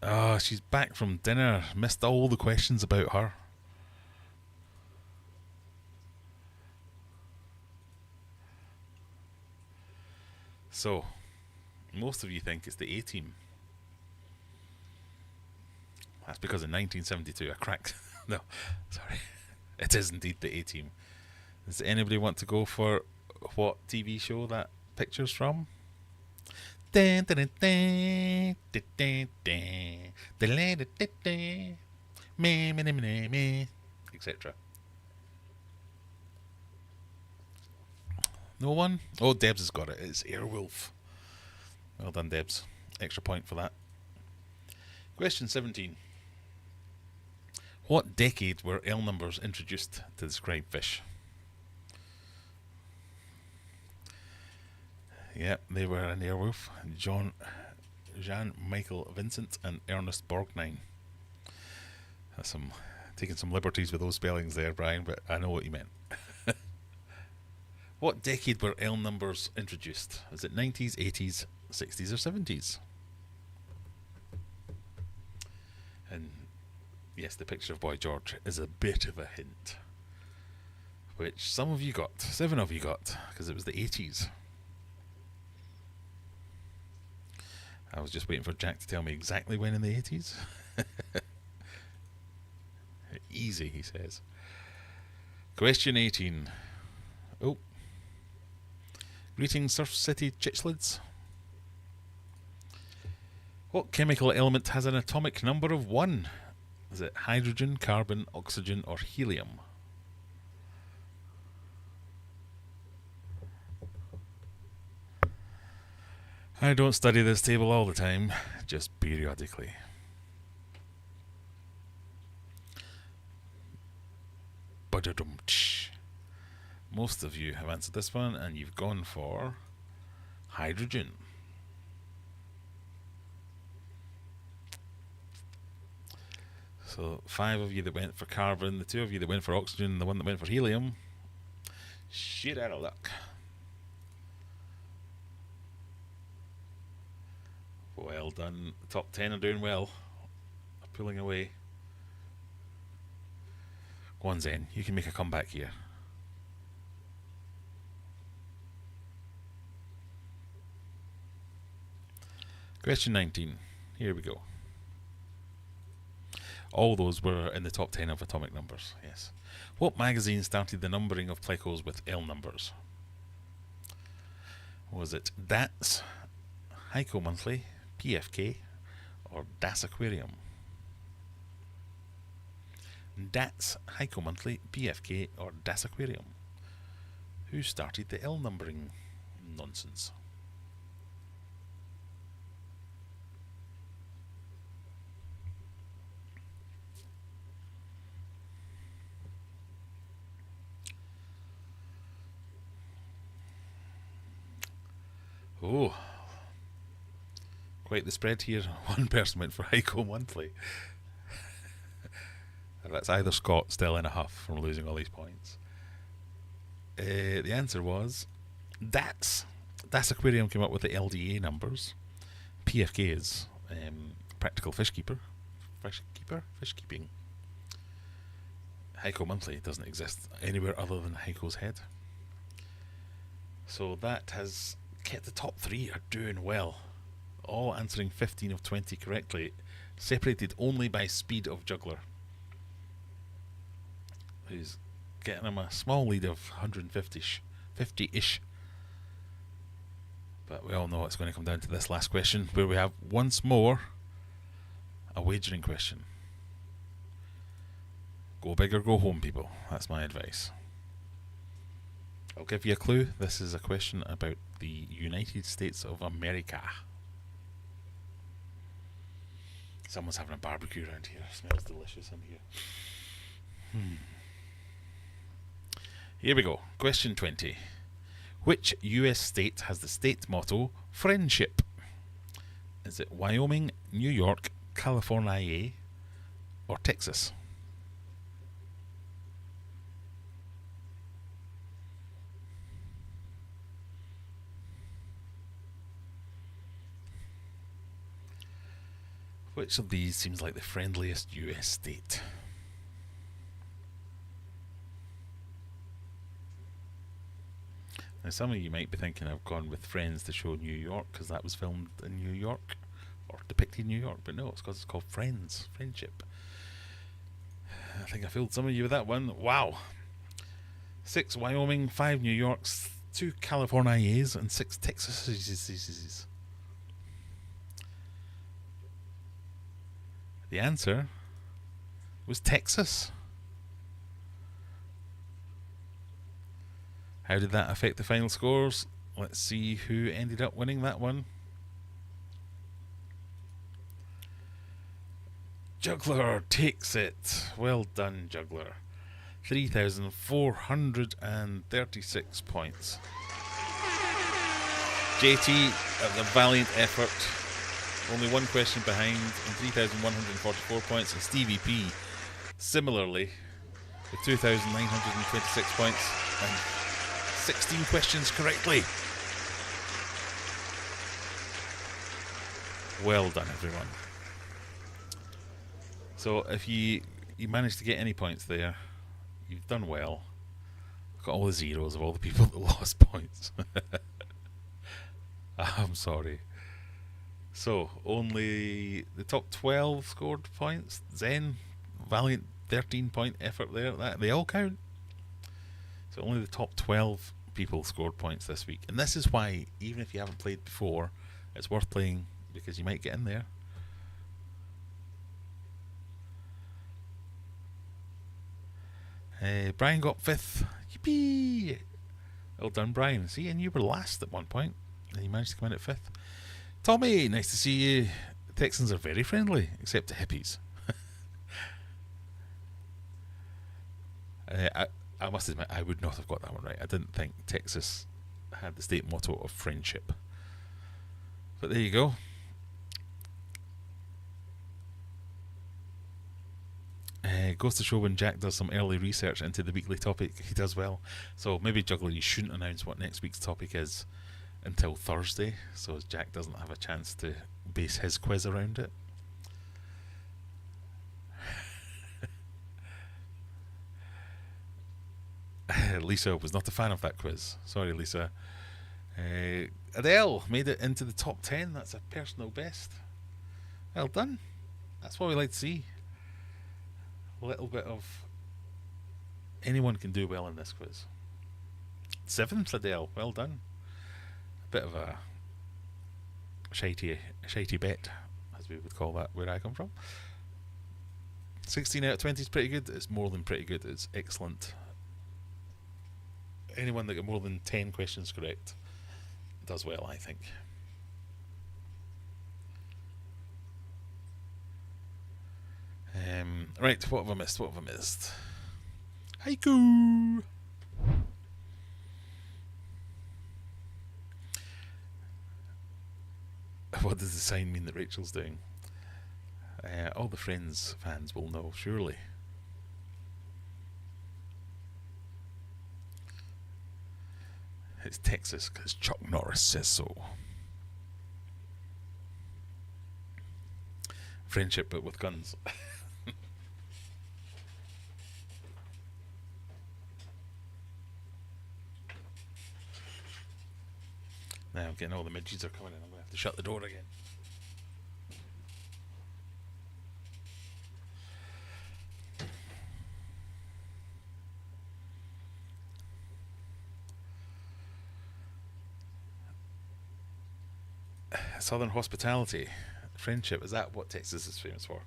Oh, she's back from dinner. Missed all the questions about her. So, most of you think it's the A-Team. That's because in 1972 I cracked... No, sorry. It is indeed the A-Team. Does anybody want to go for what TV show that picture's from? Etc. No one? Oh, Debs has got it. It's Airwolf. Well done, Debs. Extra point for that. Question 17. What decade were L numbers introduced to describe fish? Yep, they were an Airwolf. Jean-Michel Vincent and Ernest Borgnine. That's taking some liberties with those spellings there, Brian, but I know what you meant. What decade were L numbers introduced? Was it 90s, 80s, 60s, or 70s? And yes, the picture of Boy George is a bit of a hint, which some of you got, 7 of you got, because it was the 80s. I was just waiting for Jack to tell me exactly when in the 80s. Easy, he says. Question 18. Oh. Greetings, Surf City Chitchlids. What chemical element has an atomic number of 1? Is it hydrogen, carbon, oxygen, or helium? I don't study this table all the time, just periodically. Most of you have answered this one, and you've gone for hydrogen. So 5 of you that went for carbon, the 2 of you that went for oxygen, the 1 that went for helium. Shit out of luck. Well done. The top 10 are doing well. They're pulling away. Go on, Zen. You can make a comeback here. Question 19. Here we go. All those were in the top 10 of atomic numbers, yes. What magazine started the numbering of plecos with L numbers? Was it DATS, Heiko Monthly, PFK, or Das Aquarium? DATS, Heiko Monthly, PFK, or Das Aquarium? Who started the L numbering nonsense? Oh, quite the spread here. One person went for Heiko Monthly. That's either Scott still in a huff from losing all these points. The answer was DATS. Das Aquarium came up with the LDA numbers. PFK is Practical Fish Keeper. Fish Keeping. Heiko Monthly doesn't exist anywhere other than Heiko's head. So that has kept the top three are doing well. All answering 15 of 20 correctly, separated only by speed of Juggler, who's getting him a small lead of 50-ish. But we all know it's going to come down to this last question, where we have once more a wagering question. Go big or go home, people. That's my advice. I'll give you a clue. This is a question about the United States of America. Someone's having a barbecue around here. It smells delicious in here. Here we go. Question 20. Which US state has the state motto, friendship? Is it Wyoming, New York, California, or Texas? Which of these seems like the friendliest US state? Now, some of you might be thinking I've gone with Friends to show New York because that was filmed in New York or depicted in New York, but no, it's because it's called Friends, Friendship. I think I fooled some of you with that one. Wow. 6 Wyoming, 5 New Yorks, 2 Californias, and 6 Texas. The answer was Texas. How did that affect the final scores? Let's see who ended up winning that one. Juggler takes it. Well done, Juggler. 3,436 points. JT, a valiant effort. Only one question behind and 3,144 points. And Stevie P, similarly, with 2,926 points and 16 questions correctly. Well done, everyone. So if you managed to get any points there, you've done well. I've got all the zeros of all the people that lost points. I'm sorry. So, only the top 12 scored points. Zen, valiant 13-point effort there. They all count. So only the top 12 people scored points this week. And this is why, even if you haven't played before, it's worth playing, because you might get in there. Brian got 5th. Yippee! Well done, Brian. See, and you were last at one point, and you managed to come in at 5th. Tommy, nice to see you. The Texans are very friendly, except the hippies. I must admit, I would not have got that one right. I didn't think Texas had the state motto of friendship. But there you go. Goes to show when Jack does some early research into the weekly topic, he does well. So maybe, Juggler, you shouldn't announce what next week's topic is until Thursday, so Jack doesn't have a chance to base his quiz around it. Lisa was not a fan of that quiz. Sorry, Lisa. Adele made it into the top 10. That's a personal best. Well done. That's what we like to see. A little bit of... Anyone can do well in this quiz. 7th, Adele. Well done. bit of a shitey bet, as we would call that where I come from. 16 out of 20 is pretty good. It's more than pretty good. It's excellent. Anyone that got more than 10 questions correct does well, I think. Right, what have I missed? Haiku! What does the sign mean that Rachel's doing? All the Friends fans will know, surely. It's Texas, because Chuck Norris says so. Friendship, but with guns. Now I'm getting all the midges are coming in. I'm going to have to shut the door again. Southern hospitality, friendship, is that what Texas is famous for?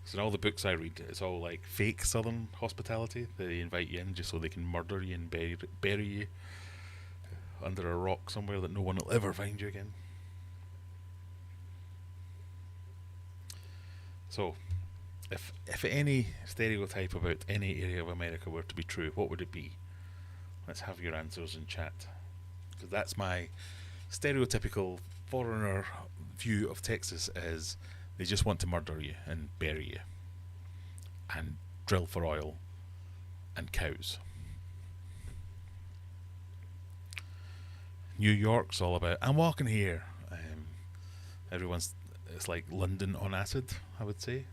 So in all the books I read, it's all like fake Southern hospitality. They invite you in just so they can murder you and bury you under a rock somewhere that no one will ever find you again. So, if any stereotype about any area of America were to be true, what would it be? Let's have your answers in chat, because that's my stereotypical foreigner view of Texas. Is they just want to murder you and bury you and drill for oil and cows. New York's all about, I'm walking here. It's like London on acid, I would say.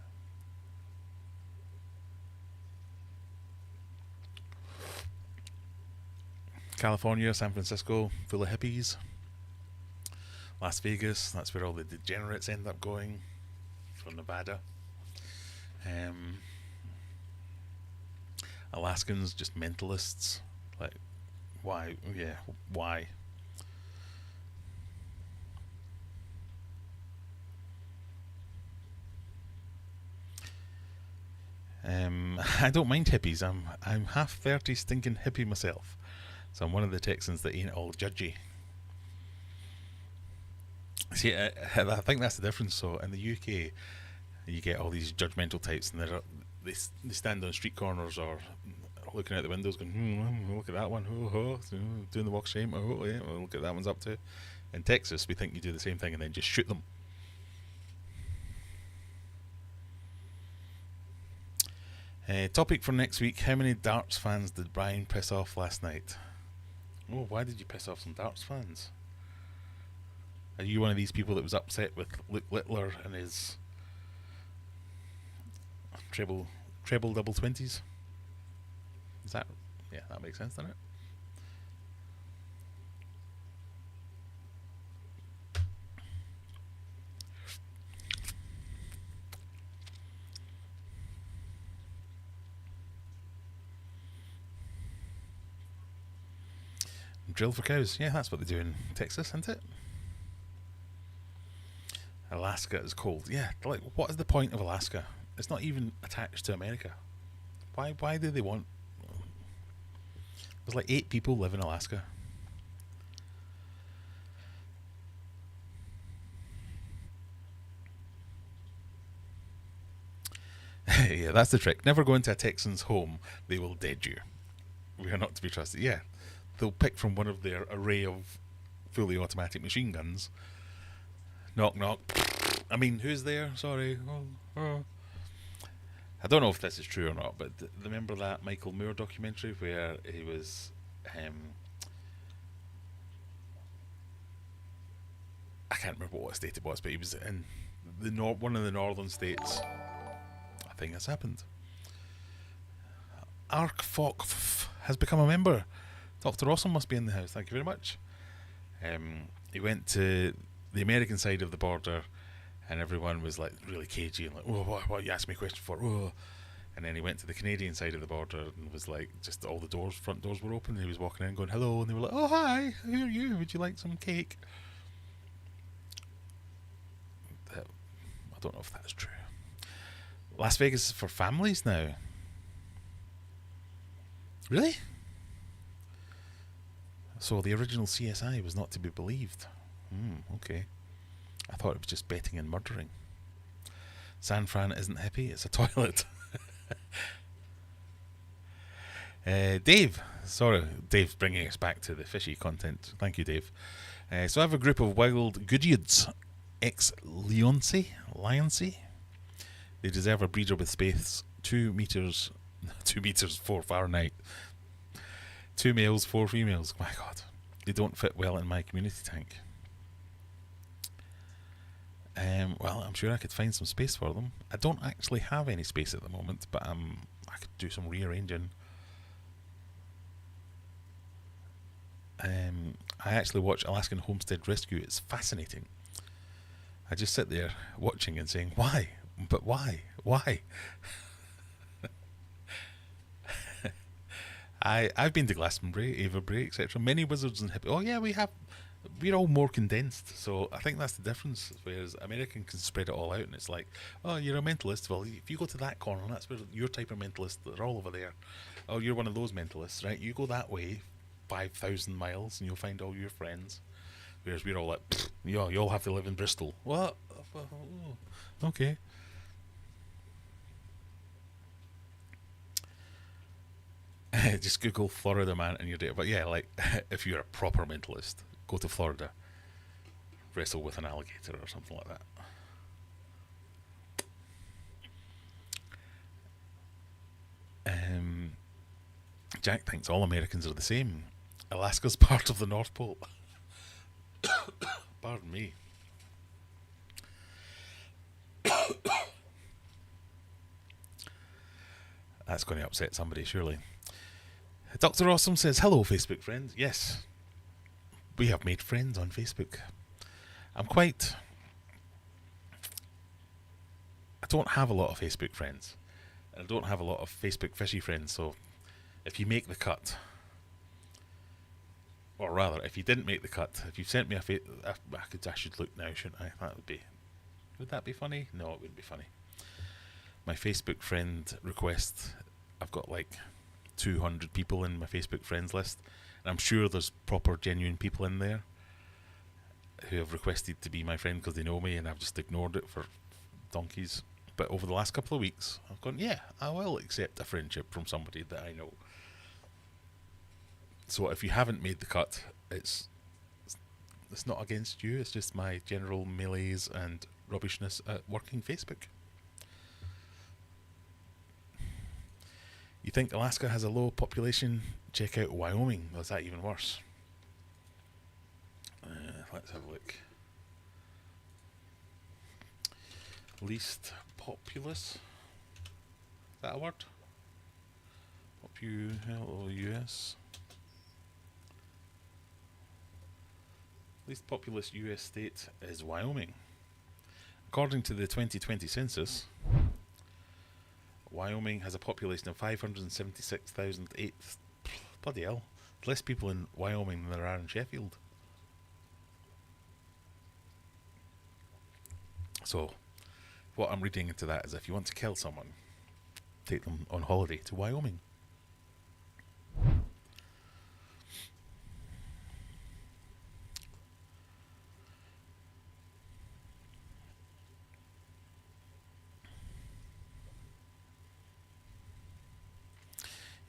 California, San Francisco, full of hippies. Las Vegas, that's where all the degenerates end up going, from Nevada. Alaskans, just mentalists. Like, why? Yeah, why? I don't mind hippies. I'm half 30 stinking hippie myself, so I'm one of the Texans that ain't all judgy. See, I think that's the difference. So in the UK, you get all these judgmental types, and they stand on street corners or looking out the windows, going, look at that one, doing the walk of shame. Oh yeah, well, look at that one's up to. In Texas, we think you do the same thing and then just shoot them. Topic for next week: how many darts fans did Brian piss off last night? Oh, why did you piss off some darts fans? Are you one of these people that was upset with Luke Littler and his treble double 20s? Is that? Yeah, that makes sense, doesn't it? Drill for cows. Yeah, that's what they do in Texas, isn't it? Alaska is cold. Yeah, like, what is the point of Alaska? It's not even attached to America. Why do they want... There's like 8 people live in Alaska. Yeah, that's the trick. Never go into a Texan's home. They will dead you. We are not to be trusted. Yeah, they'll pick from one of their array of fully automatic machine guns. Knock, knock. I mean, who's there? Sorry. I don't know if this is true or not, but remember that Michael Moore documentary where he was... I can't remember what state it was, but he was in one of the northern states. I think that's happened. ArcFoc has become a member. Dr. Awesome must be in the house. Thank you very much. He went to the American side of the border, and everyone was like really cagey and like, "Oh, what you asked me a question for?" Oh. And then he went to the Canadian side of the border and was like, just all the doors, front doors were open. And he was walking in going, hello. And they were like, oh, hi, who are you? Would you like some cake? I don't know if that's true. Las Vegas is for families now. Really? So the original CSI was not to be believed. Okay. I thought it was just betting and murdering. San Fran isn't hippie, it's a toilet. Dave. Sorry, Dave's bringing us back to the fishy content. Thank you, Dave. So I have a group of wild Goodyids, ex-Leonce. They deserve a breeder with space. 2 meters, 4 Fahrenheit. 2 males, 4 females. My God, they don't fit well in my community tank. Well, I'm sure I could find some space for them. I don't actually have any space at the moment, but I could do some rearranging. I actually watch Alaskan Homestead Rescue. It's fascinating. I just sit there watching and saying, why? But why? Why? I've been to Glastonbury, Avebury, etc. Many wizards and hippies. Oh yeah, we're all more condensed. So I think that's the difference. Whereas American can spread it all out, and it's like, oh, you're a mentalist. Well, if you go to that corner, that's where your type of mentalist. They're all over there. Oh, you're one of those mentalists, right? You go that way, 5,000 miles, and you'll find all your friends. Whereas we're all like, you all have to live in Bristol. What? Okay. Just Google Florida man and you're there. But yeah, like, if you're a proper mentalist, go to Florida, wrestle with an alligator or something like that. Jack thinks all Americans are the same. Alaska's part of the North Pole. Pardon me. That's going to upset somebody, surely. Dr. Awesome says, hello, Facebook friend. Yes, we have made friends on Facebook. I don't have a lot of Facebook friends. And I don't have a lot of Facebook fishy friends, so if you make the cut, or rather, if you didn't make the cut, if you've sent me I should look now, shouldn't I? Would that be funny? No, it wouldn't be funny. My Facebook friend request, I've got like 200 people in my Facebook friends list, and I'm sure there's proper genuine people in there who have requested to be my friend because they know me, and I've just ignored it for donkeys. But over the last couple of weeks, I've gone, yeah, I will accept a friendship from somebody that I know. So if you haven't made the cut, it's not against you, it's just my general malaise and rubbishness at working Facebook. You think Alaska has a low population? Check out Wyoming. Is that even worse? Let's have a look. Least populous. Is that a word? Populous. Least populous US state is Wyoming. According to the 2020 census, Wyoming has a population of 576,008. Bloody hell. There's less people in Wyoming than there are in Sheffield. So, what I'm reading into that is if you want to kill someone, take them on holiday to Wyoming.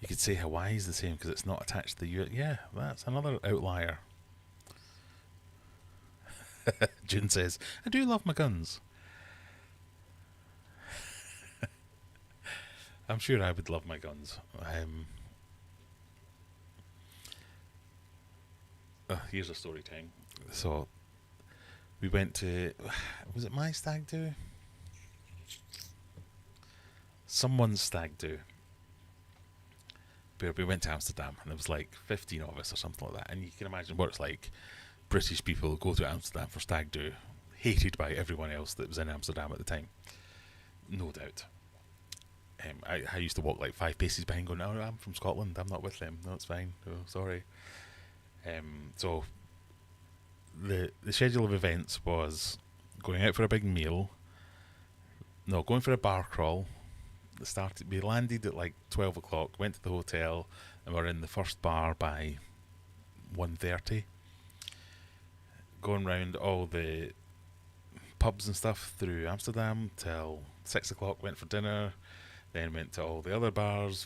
You could say Hawaii is the same because it's not attached to the US. Yeah, that's another outlier. June says, I do love my guns. I'm sure I would love my guns. Here's a story time. So, we went to... Was it my stag do? Someone's stag do. We went to Amsterdam, and there was like 15 of us or something like that. And you can imagine what it's like. British people go to Amsterdam for stag do, hated by everyone else that was in Amsterdam at the time. No doubt. I used to walk like 5 paces behind, going, "No, I'm from Scotland. I'm not with them. No, it's fine. Oh, sorry." So the schedule of events was going out for a big meal. No, going for a bar crawl. We landed at like 12 o'clock. Went to the hotel, and we're in the first bar by 1:30. Going round all the pubs and stuff through Amsterdam till 6 o'clock. Went for dinner. Then went to all the other bars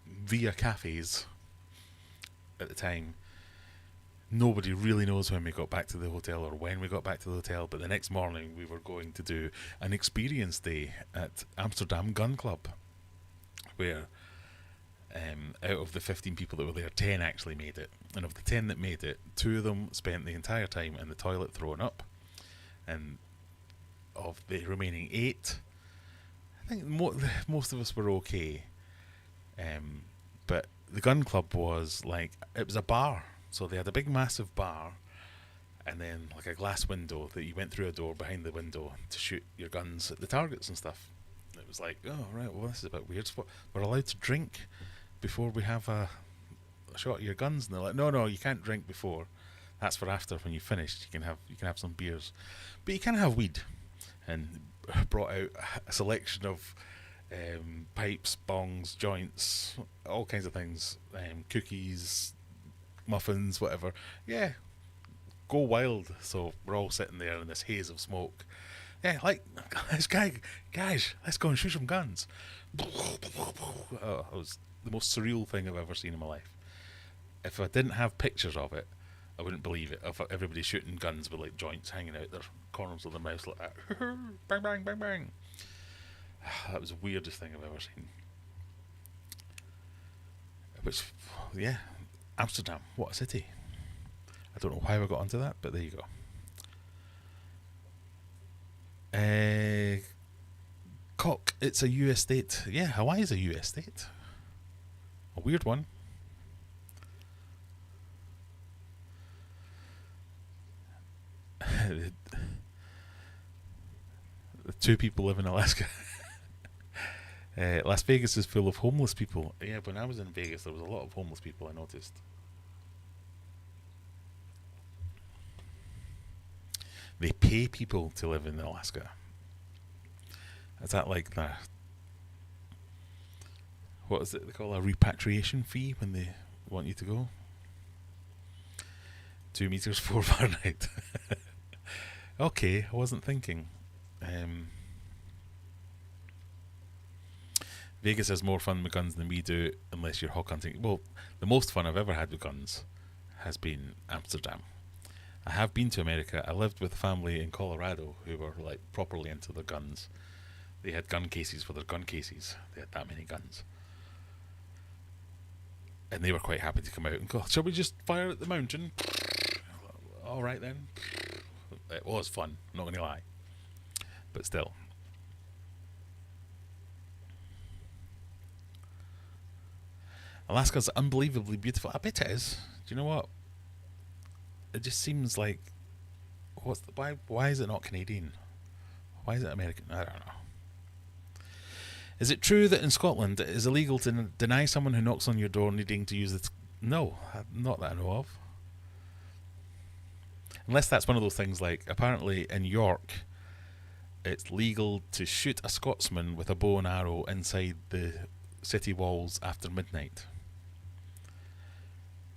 via cafes. At the time, nobody really knows when we got back to the hotel or when we got back to the hotel, but the next morning we were going to do an experience day at Amsterdam Gun Club, where out of the 15 people that were there, 10 actually made it. And of the 10 that made it, 2 of them spent the entire time in the toilet throwing up. And of the remaining 8, I think most of us were okay. But the gun club was like, it was a bar. So they had a big massive bar and then like a glass window that you went through a door behind the window to shoot your guns at the targets and stuff. It was like, oh right, well this is a bit weird. So we're allowed to drink before we have a shot of your guns, and they're like, no, you can't drink before. That's for after, when you've finished. You can have some beers, but you can have weed. And brought out a selection of pipes, bongs, joints, all kinds of things, cookies, muffins, whatever. Yeah, go wild. So we're all sitting there in this haze of smoke. Yeah, like, guys, let's go and shoot some guns. Oh, it was the most surreal thing I've ever seen in my life. If I didn't have pictures of it, I wouldn't believe it. If everybody shooting guns with like joints hanging out their corners of their mouth like that. Bang, bang, bang, bang. That was the weirdest thing I've ever seen. Which, yeah, Amsterdam, what a city. I don't know why we got onto that, but there you go. Cock, it's a US state. Yeah, Hawaii is a US state. A weird one. The 2 people live in Alaska. Las Vegas is full of homeless people. Yeah, when I was in Vegas, there was a lot of homeless people, I noticed. They pay people to live in Alaska. Is that like the... what is it they call a repatriation fee when they want you to go? 2 meters 4 Fahrenheit. Okay, I wasn't thinking. Vegas has more fun with guns than we do, unless you're hawk hunting. Well, the most fun I've ever had with guns has been Amsterdam. I have been to America. I lived with a family in Colorado who were like properly into their guns. They had gun cases for their gun cases. They had that many guns. And they were quite happy to come out and go, shall we just fire at the mountain? Alright then. It was fun, not going to lie. But still. Alaska's unbelievably beautiful. I bet it is. Do you know what? It just seems like... why is it not Canadian? Why is it American? I don't know. Is it true that in Scotland it is illegal to deny someone who knocks on your door needing to use it? No, not that I know of. Unless that's one of those things like, apparently in York, it's legal to shoot a Scotsman with a bow and arrow inside the city walls after midnight.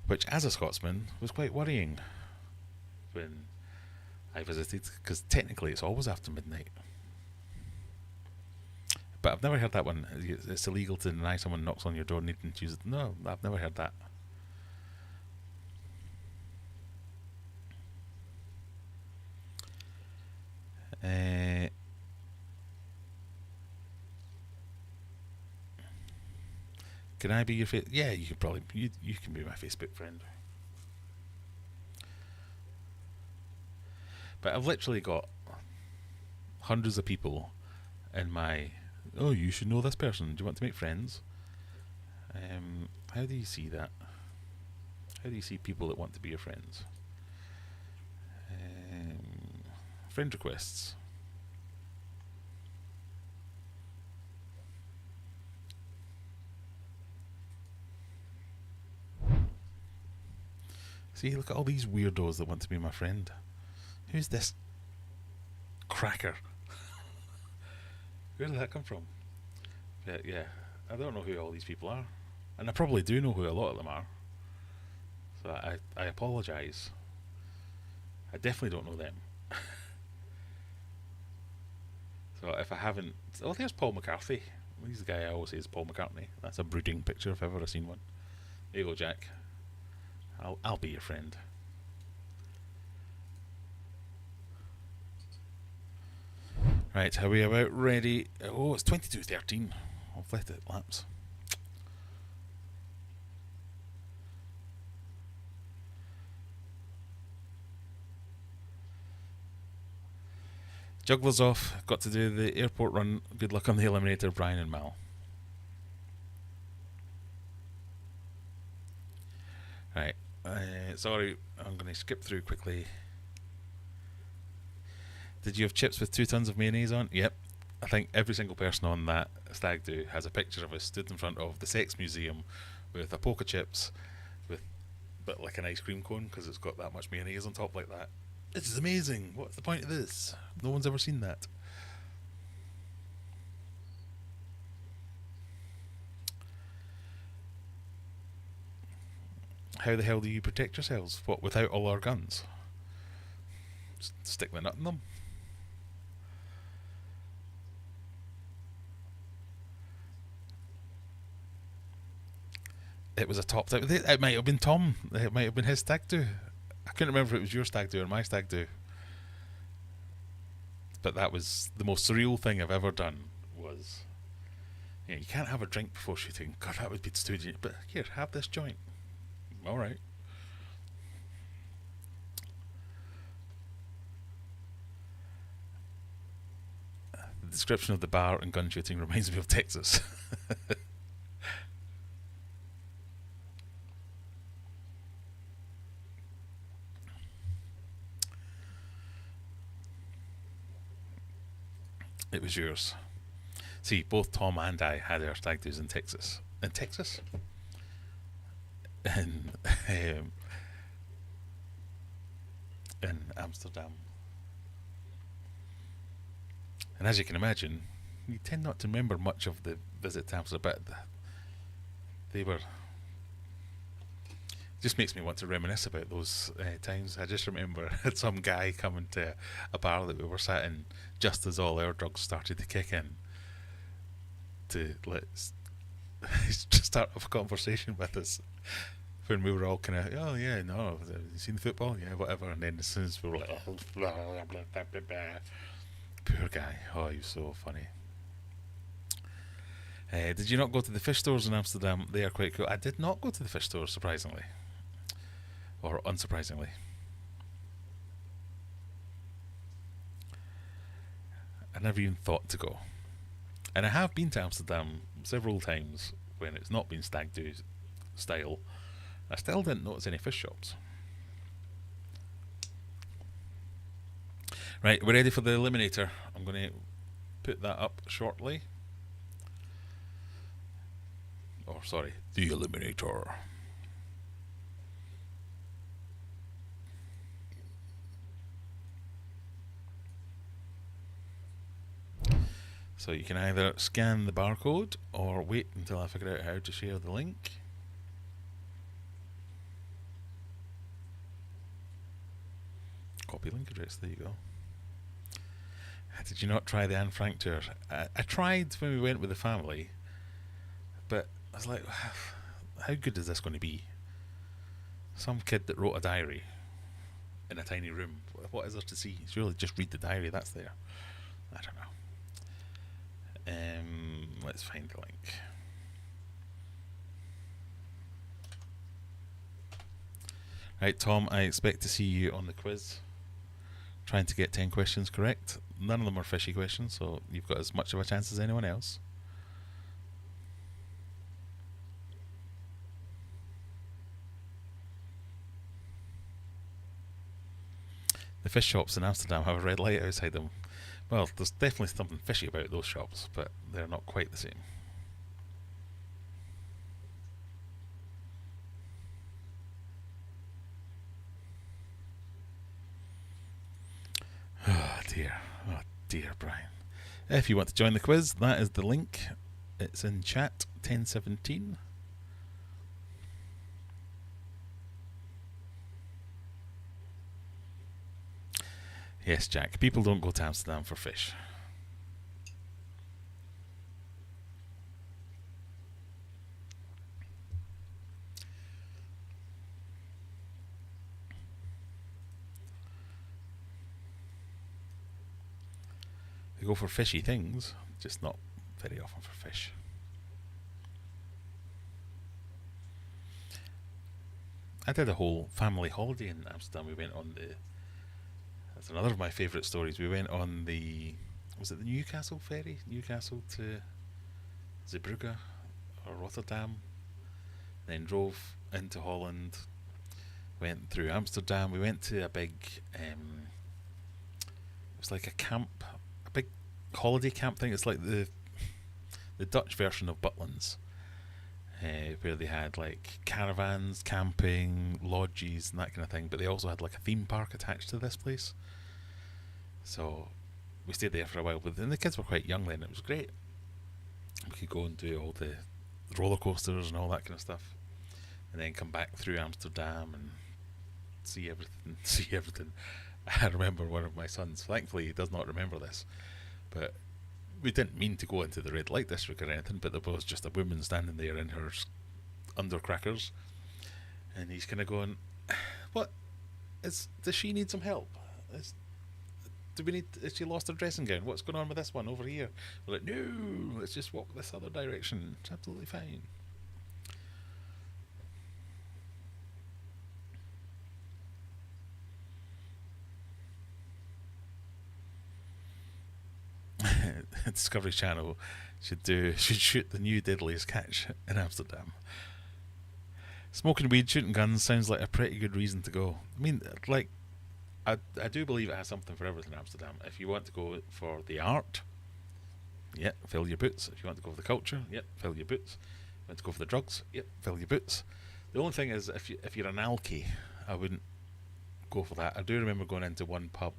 Which, as a Scotsman, was quite worrying when I visited, because technically it's always after midnight. But I've never heard that one. It's illegal to deny someone knocks on your door needing to use it. No, I've never heard that. Can I be your yeah, you can probably you can be my Facebook friend. But I've literally got hundreds of people in my... oh, you should know this person. Do you want to make friends? How do you see that? How do you see people that want to be your friends? Friend requests. See, look at all these weirdos that want to be my friend. Who's this cracker? Where did that come from? But yeah, I don't know who all these people are. And I probably do know who a lot of them are. So I apologise. I definitely don't know them. So if I haven't... Oh, there's Paul McCarthy. He's the guy I always say is Paul McCartney. That's a brooding picture if I've ever seen one. There you go, Jack. I'll be your friend. Right, are we about ready? Oh, it's 22:13. I've let it lapse. Jugglers off. Got to do the airport run. Good luck on the Eliminator, Brian and Mal. Right. Sorry, I'm going to skip through quickly. Did you have chips with 2 tons of mayonnaise on? Yep. I think every single person on that stag do has a picture of us stood in front of the Sex Museum with a poke of chips, but like an ice cream cone because it's got that much mayonnaise on top like that. This is amazing. What's the point of this? No one's ever seen that. How the hell do you protect yourselves? What, without all our guns? Just stick the nut in them? It was a top. It might have been Tom. It might have been his stag do. I couldn't remember if it was your stag do or my stag do. But that was the most surreal thing I've ever done. Was, you can't have a drink before shooting. God, that would be stupid. But here, have this joint. All right. The description of the bar and gun shooting reminds me of Texas. It was yours. See, both Tom and I had our stag do's in Texas. In Texas? In Amsterdam. And as you can imagine, you tend not to remember much of the visit to Amsterdam, but they were... Just makes me want to reminisce about those times. I just remember some guy coming to a bar that we were sat in just as all our drugs started to kick in to let's start off a conversation with us when we were all kind of, oh yeah, no, have you seen the football? Yeah, whatever. And then as soon as we were like, oh, blah, blah, blah, blah, blah, blah. Poor guy. Oh, he was so funny. Did you not go to the fish stores in Amsterdam? They are quite cool. I did not go to the fish stores, surprisingly. Or unsurprisingly. I never even thought to go. And I have been to Amsterdam several times when it's not been stag do style. I still didn't notice any fish shops. Right, we're ready for the Eliminator. I'm going to put that up shortly. Or sorry, the Eliminator. So you can either scan the barcode or wait until I figure out how to share the link. Copy link address, there you go. Did you not try the Anne Frank tour? I tried when we went with the family, but I was like, how good is this going to be? Some kid that wrote a diary in a tiny room. What is there to see? Surely just read the diary that's there. I don't know. Let's find the link. Right, Tom, I expect to see you on the quiz. Trying to get 10 questions correct. None of them are fishy questions, so you've got as much of a chance as anyone else. The fish shops in Amsterdam have a red light outside them. Well, there's definitely something fishy about those shops, but they're not quite the same. dear. Oh dear, Brian. If you want to join the quiz, that is the link. It's in chat 1017. Yes, Jack. People don't go to Amsterdam for fish. They go for fishy things, just not very often for fish. I did a whole family holiday in Amsterdam. We went on the... That's another of my favourite stories. We went on the... Was it the Newcastle ferry? Newcastle to Zeebrugge or Rotterdam. Then drove into Holland. Went through Amsterdam. We went to a big... it was like a camp. A big holiday camp thing. It's like the Dutch version of Butlins. Where they had like caravans, camping, lodges and that kind of thing, but they also had like a theme park attached to this place. So we stayed there for a while, but then the kids were quite young then. It was great. We could go and do all the roller coasters and all that kind of stuff, and then come back through Amsterdam and see everything. I remember one of my sons, thankfully he does not remember this, but we didn't mean to go into the red light district or anything, but there was just a woman standing there in her undercrackers, and he's kind of going, "What? Does she need some help? Has she lost her dressing gown? What's going on with this one over here?" We're like, "No, let's just walk this other direction. It's absolutely fine." Discovery Channel should shoot the new deadliest catch in Amsterdam. Smoking weed, shooting guns sounds like a pretty good reason to go. I mean, like, I do believe it has something for everything in Amsterdam. If you want to go for the art, yeah, fill your boots. If you want to go for the culture, yeah, fill your boots. If you want to go for the drugs, yeah, fill your boots. The only thing is, if you're an alky, I wouldn't go for that. I do remember going into one pub,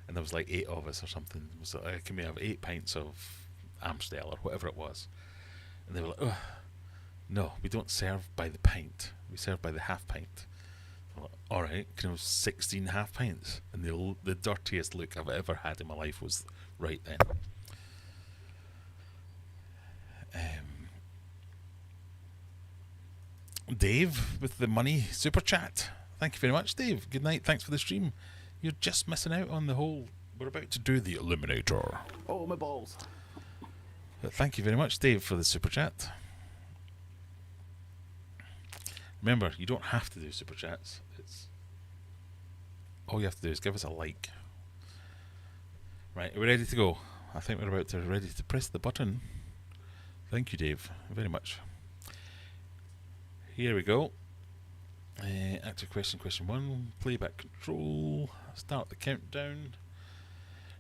and there was like 8 of us or something. So can we have 8 pints of Amstel or whatever it was? And they were like, "Oh, no, we don't serve by the pint. We serve by the half pint." I'm like, "All right, can I have 16 half pints?" And the dirtiest look I've ever had in my life was right then. Dave with the money super chat. Thank you very much, Dave. Good night. Thanks for the stream. You're just missing out on the whole... We're about to do the Eliminator. Oh, my balls. But thank you very much, Dave, for the super chat. Remember, you don't have to do super chats. All you have to do is give us a like. Right, are we ready to go? I think we're ready to press the button. Thank you, Dave, very much. Here we go. Active question 1, playback control, start the countdown.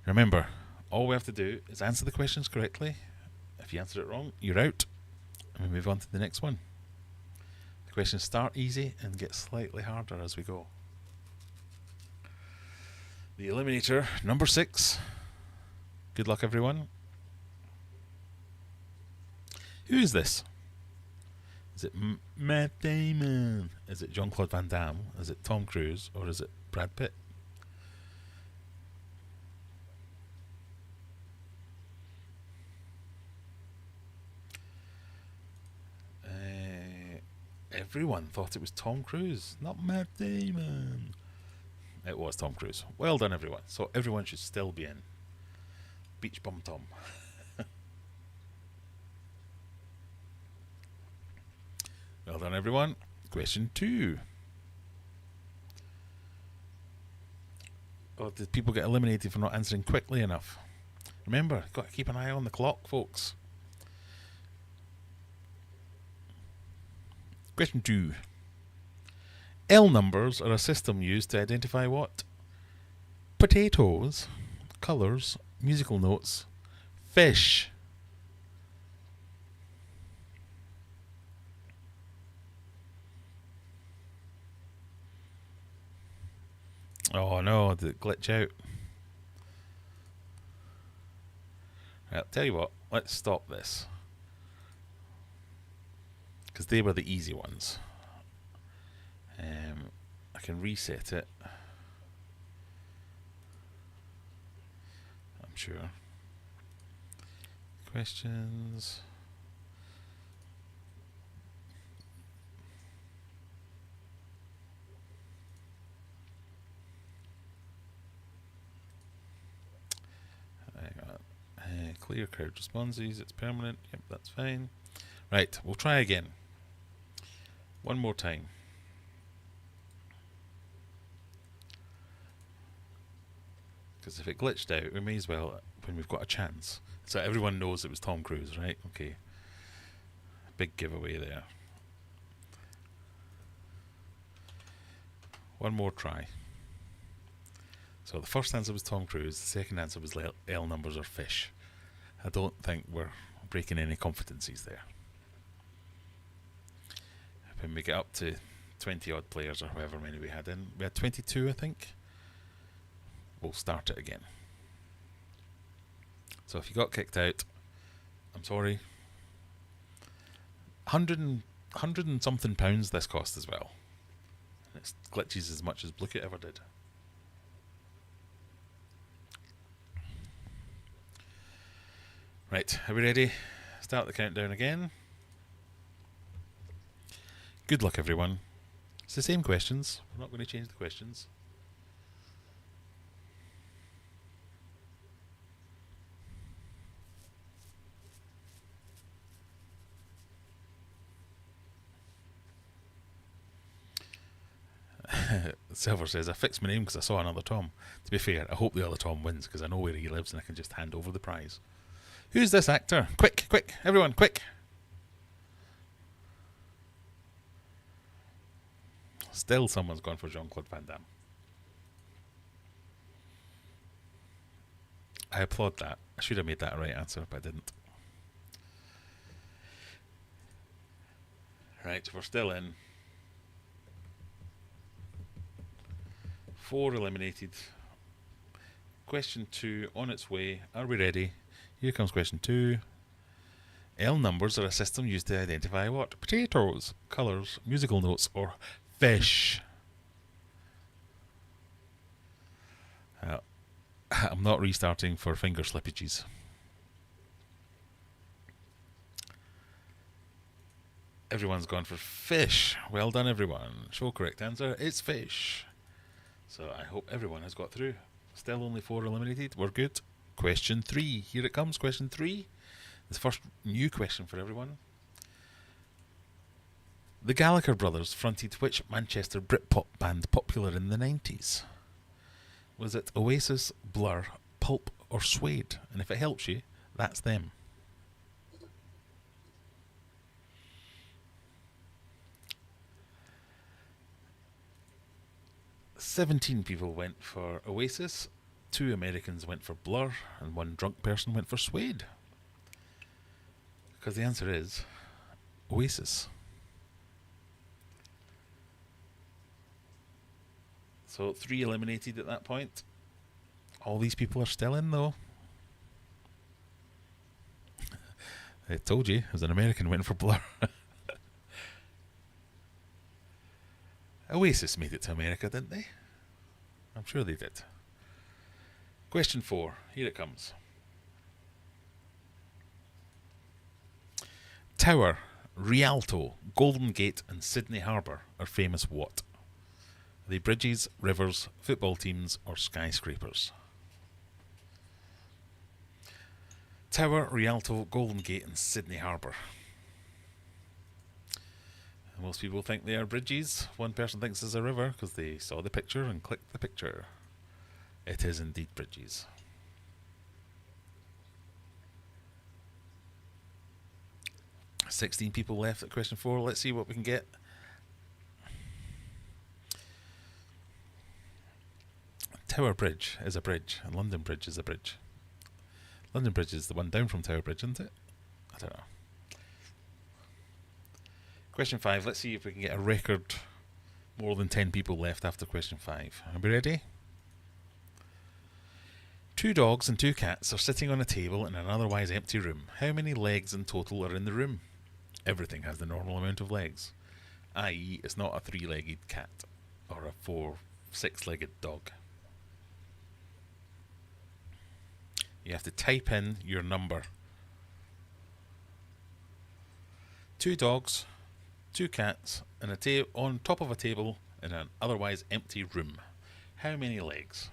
Remember, all we have to do is answer the questions correctly. If you answer it wrong, you're out, and we move on to the next one. The questions start easy and get slightly harder as we go. The Eliminator, number 6. Good luck, everyone. Who is this? Is it Matt Damon? Is it Jean-Claude Van Damme? Is it Tom Cruise? Or is it Brad Pitt? Everyone thought it was Tom Cruise, not Matt Damon. It was Tom Cruise. Well done, everyone. So everyone should still be in. Beach Bum Tom. Well done, everyone. Question 2. Oh, did people get eliminated for not answering quickly enough? Remember, got to keep an eye on the clock, folks. Question 2. L numbers are a system used to identify what? Potatoes, colours, musical notes, fish. Oh no, did it glitch out? Well, tell you what, let's stop this. Because they were the easy ones. I can reset it. I'm sure. Questions. Clear crowd responses. It's permanent. Yep, that's fine. Right, we'll try again. One more time. Because if it glitched out, we may as well, when we've got a chance. So everyone knows it was Tom Cruise, right? Okay. Big giveaway there. One more try. So the first answer was Tom Cruise. The second answer was L numbers or fish. I don't think we're breaking any confidences there. When we get up to 20 odd players or however many we had in, we had 22 I think, we'll start it again. So if you got kicked out, I'm sorry. 100 and something pounds this cost as well. And it glitches as much as Bluekit ever did. Right, are we ready? Start the countdown again. Good luck, everyone. It's the same questions. We're not going to change the questions. Silver says, I fixed my name because I saw another Tom. To be fair, I hope the other Tom wins because I know where he lives and I can just hand over the prize. Who's this actor? Quick, quick, everyone, quick. Still someone's gone for Jean-Claude Van Damme. I applaud that. I should have made that a right answer, but I didn't. Right, we're still in. 4 eliminated. Question 2 on its way. Are we ready? Here comes question 2. L numbers are a system used to identify what? Potatoes, colours, musical notes, or fish. I'm not restarting for finger slippages. Everyone's gone for fish. Well done, everyone. Show correct answer. It's fish. So I hope everyone has got through. Still only 4 eliminated. We're good. Question 3. Here it comes. Question 3. The first new question for everyone. The Gallagher brothers fronted which Manchester Britpop band popular in the 90s? Was it Oasis, Blur, Pulp, or Suede? And if it helps you, that's them. "17 people went for Oasis, 2 Americans went for Blur, and 1 drunk person went for Suede. Because the answer is Oasis. So 3 eliminated at that point. All these people are still in though. I told you, it was an American went for Blur. Oasis made it to America, didn't they? I'm sure they did. Question 4. Here it comes. Tower, Rialto, Golden Gate and Sydney Harbour are famous what? Are they bridges, rivers, football teams or skyscrapers? Tower, Rialto, Golden Gate and Sydney Harbour. Most people think they are bridges. One person thinks it's a river because they saw the picture and clicked the picture. It is indeed bridges. "16 people left at question 4. Let's see what we can get. Tower Bridge is a bridge and London Bridge is a bridge. London Bridge is the one down from Tower Bridge, isn't it? I don't know. Question 5. Let's see if we can get a record. More than 10 people left after question 5. Are we ready? Two dogs and two cats are sitting on a table in an otherwise empty room. How many legs in total are in the room? Everything has the normal amount of legs, i.e. it's not a three-legged cat or a six-legged dog. You have to type in your number. Two dogs, two cats, and on top of a table in an otherwise empty room. How many legs?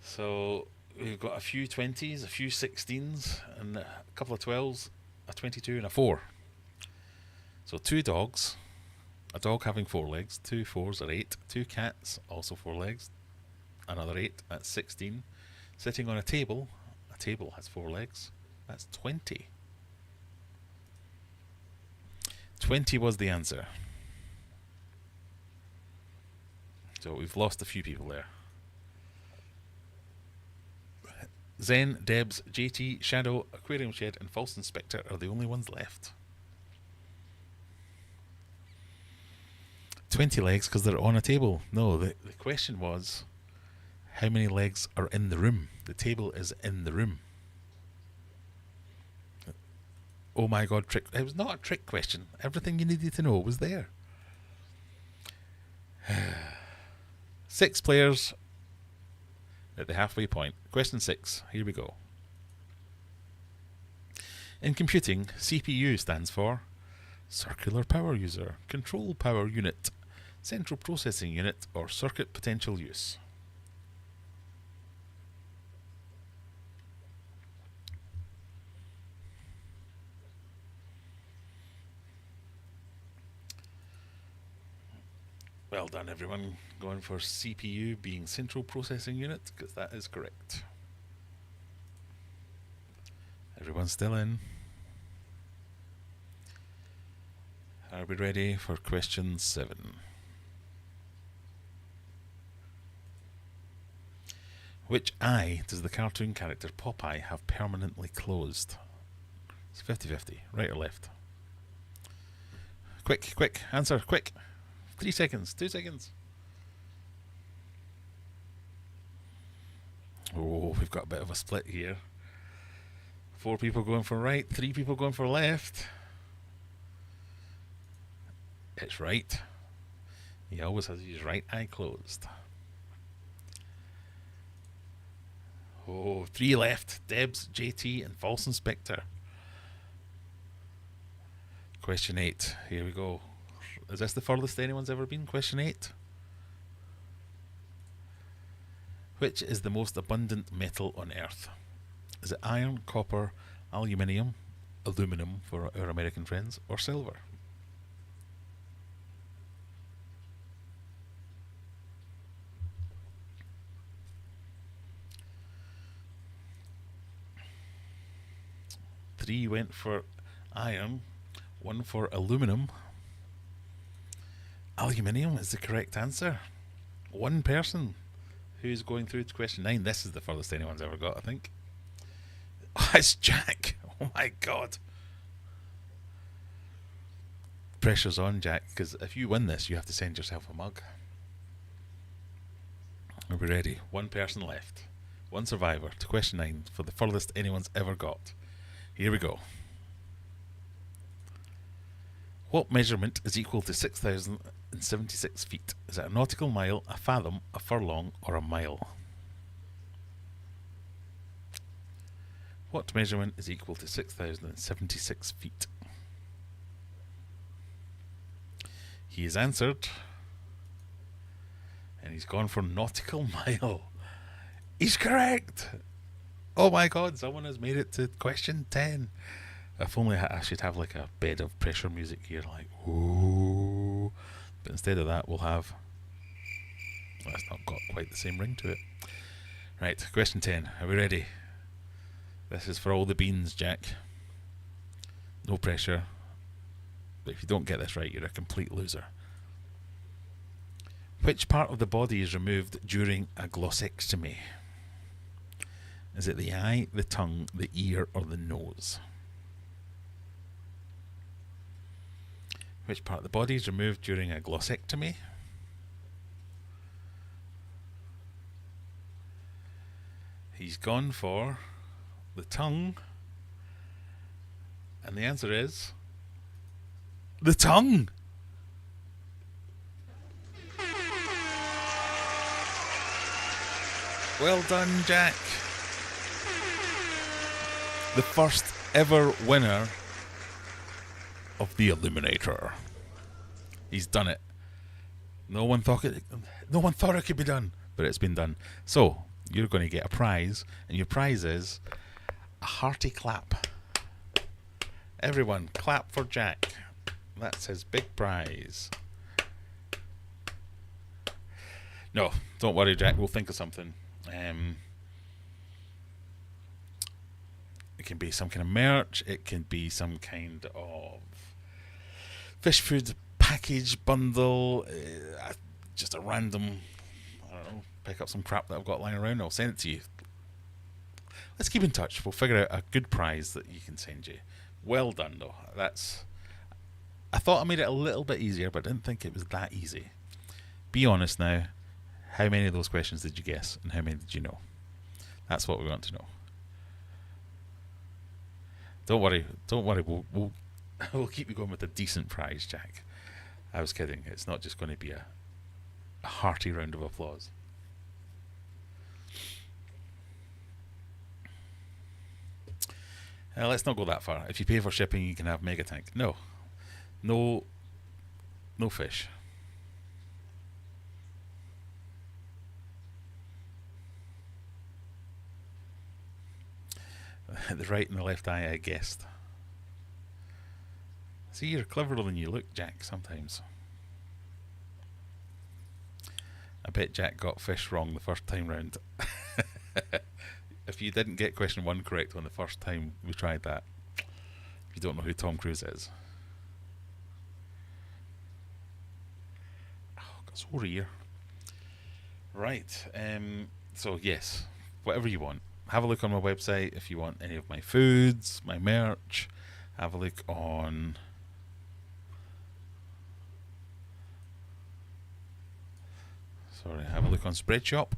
So we've got a few 20s, a few 16s, and a couple of 12s, a 22 and a 4. So two dogs, a dog having 4 legs, two 4s are 8, two cats, also 4 legs, another 8, that's 16. Sitting on a table has 4 legs, that's 20. 20 was the answer. So we've lost a few people there. Zen, Debs, JT, Shadow, Aquarium Shed and False Inspector are the only ones left. 20 legs because they're on a table. No, the question was how many legs are in the room. The table is in the room. Oh my god, trick. It was not a trick question. Everything you needed to know was there. 6 players at the halfway point. Question 6. Here we go. In computing, CPU stands for Circular Power User, Control Power Unit, Central Processing Unit, or Circuit Potential Use. Well done, everyone. Going for CPU being Central Processing Unit, because that is correct. Everyone's still in. Are we ready for question 7? Which eye does the cartoon character Popeye have permanently closed? It's 50-50, right or left? Quick, answer, quick. 3 seconds, 2 seconds. Oh, we've got a bit of a split here. 4 people going for right, 3 people going for left. It's right. He always has his right eye closed. Oh, 3 left. Debs, JT and False Inspector. Question 8. Here we go. Is this the furthest anyone's ever been? Question 8. Which is the most abundant metal on Earth? Is it iron, copper, aluminium, aluminum for our American friends, or silver? Three went for iron, 1 for aluminum. Aluminium is the correct answer. 1 person who's going through to question 9. This is the furthest anyone's ever got, I think. Oh, it's Jack. Oh my god. Pressure's on, Jack, because if you win this, you have to send yourself a mug. Are we ready? 1 person left. 1 survivor to question 9 for the furthest anyone's ever got. Here we go. What measurement is equal to 6,076 feet? Is it a nautical mile, a fathom, a furlong, or a mile? What measurement is equal to 6,076 feet? He has answered, and he's gone for nautical mile. He's correct! Oh my god, someone has made it to question 10. If only I should have like a bed of pressure music here, like, ooh. But instead of that, we'll have... Well, that's not got quite the same ring to it. Right, question 10. Are we ready? This is for all the beans, Jack. No pressure. But if you don't get this right, you're a complete loser. Which part of the body is removed during a glossectomy? Is it the eye, the tongue, the ear, or the nose? Which part of the body is removed during a glossectomy? He's gone for the tongue. And the answer is the tongue. Well done, Jack. The first ever winner of the Eliminator. He's done it. No one thought it could be done, but it's been done. So you're going to get a prize, and your prize is a hearty clap. Everyone, clap for Jack. That's his big prize. No, don't worry, Jack. We'll think of something. It can be some kind of merch. It can be some kind of fish food package bundle. Just a random, I don't know, pick up some crap that I've got lying around. I'll send it to you. Let's keep in touch. We'll figure out a good prize that you can send you. Well done, though. I thought I made it a little bit easier, but I didn't think it was that easy. Be honest now. How many of those questions did you guess, and how many did you know? That's what we want to know. Don't worry. We'll keep you going with a decent prize, Jack. I was kidding. It's not just going to be a hearty round of applause. Let's not go that far. If you pay for shipping, you can have Mega Tank. No fish. The right and the left eye, I guessed. See, you're cleverer than you look, Jack, sometimes. I bet Jack got fish wrong the first time round. If you didn't get question 1 correct on the first time we tried that, you don't know who Tom Cruise is. Oh, got sore ear. Right, so yes, whatever you want. Have a look on my website if you want any of my foods, my merch. Have a look on... have a look on Spreadshop.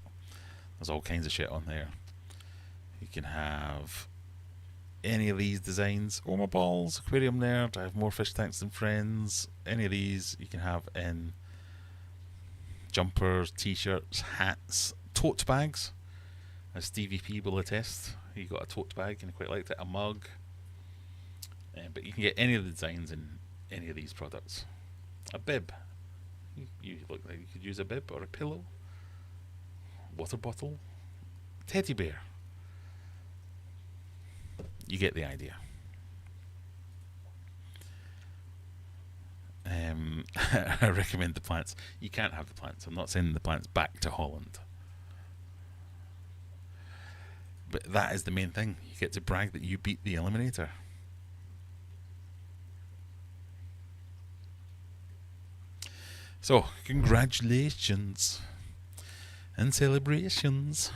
There's all kinds of shit on there. You can have any of these designs. Oh, my balls, Aquarium Nerd. I have more fish tanks than friends. Any of these you can have in jumpers, t-shirts, hats, tote bags. As Stevie P will attest, he got a tote bag and he quite liked it. A mug. But you can get any of the designs in any of these products. A bib. You look like you could use a bib or a pillow. Water bottle. Teddy bear. You get the idea. I recommend the plants. You can't have the plants. I'm not sending the plants back to Holland. But that is the main thing. You get to brag that you beat the Eliminator. So, congratulations and celebrations.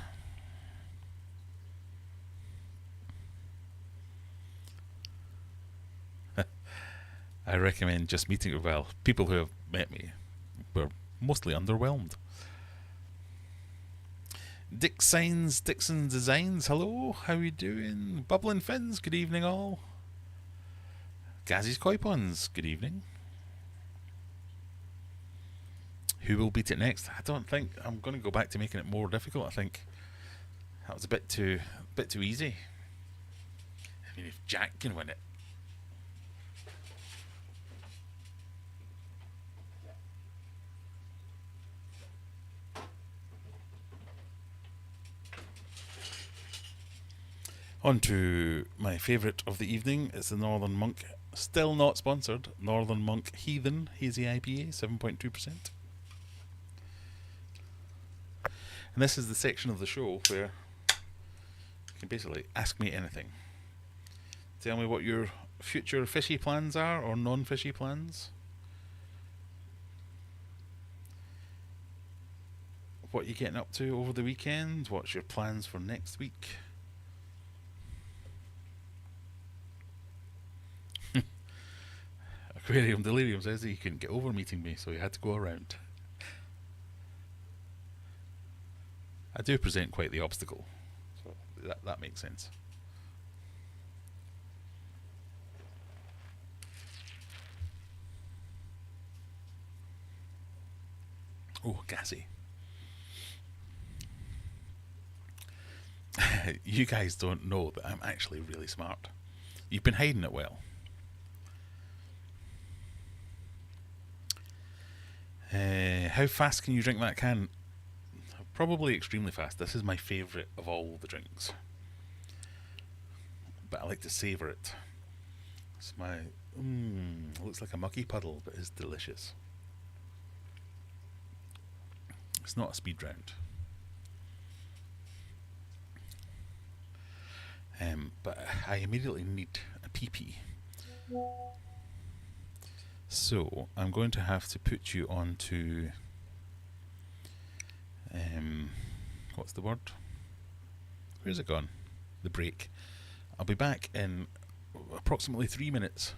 I recommend just meeting, well, people who have met me were mostly underwhelmed. Dixon Designs, hello, how you doing? Bubbling Fins, good evening all. Gazzy's Koi Ponds, good evening. Who will beat it next? I don't think. I'm going to go back to making it more difficult. I think that was a bit too easy. I mean, if Jack can win it. On to my favourite of the evening. It's the Northern Monk, still not sponsored, Northern Monk Heathen Hazy IPA, 7.2%. And this is the section of the show where you can basically ask me anything. Tell me what your future fishy plans are, or non-fishy plans. What you're getting up to over the weekend. What's your plans for next week. Aquarium Delirium says he couldn't get over meeting me, so he had to go around. I do present quite the obstacle, so that makes sense. Oh, gassy. You guys don't know that I'm actually really smart. You've been hiding it well. How fast can you drink that can? Probably extremely fast. This is my favourite of all the drinks. But I like to savour it. It's my... looks like a mucky puddle, but is delicious. It's not a speed round. But I immediately need a pee-pee. So I'm going to have to put you onto... what's the word? Where's it gone? The break. I'll be back in approximately 3 minutes.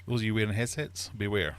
Those of you wearing headsets, beware.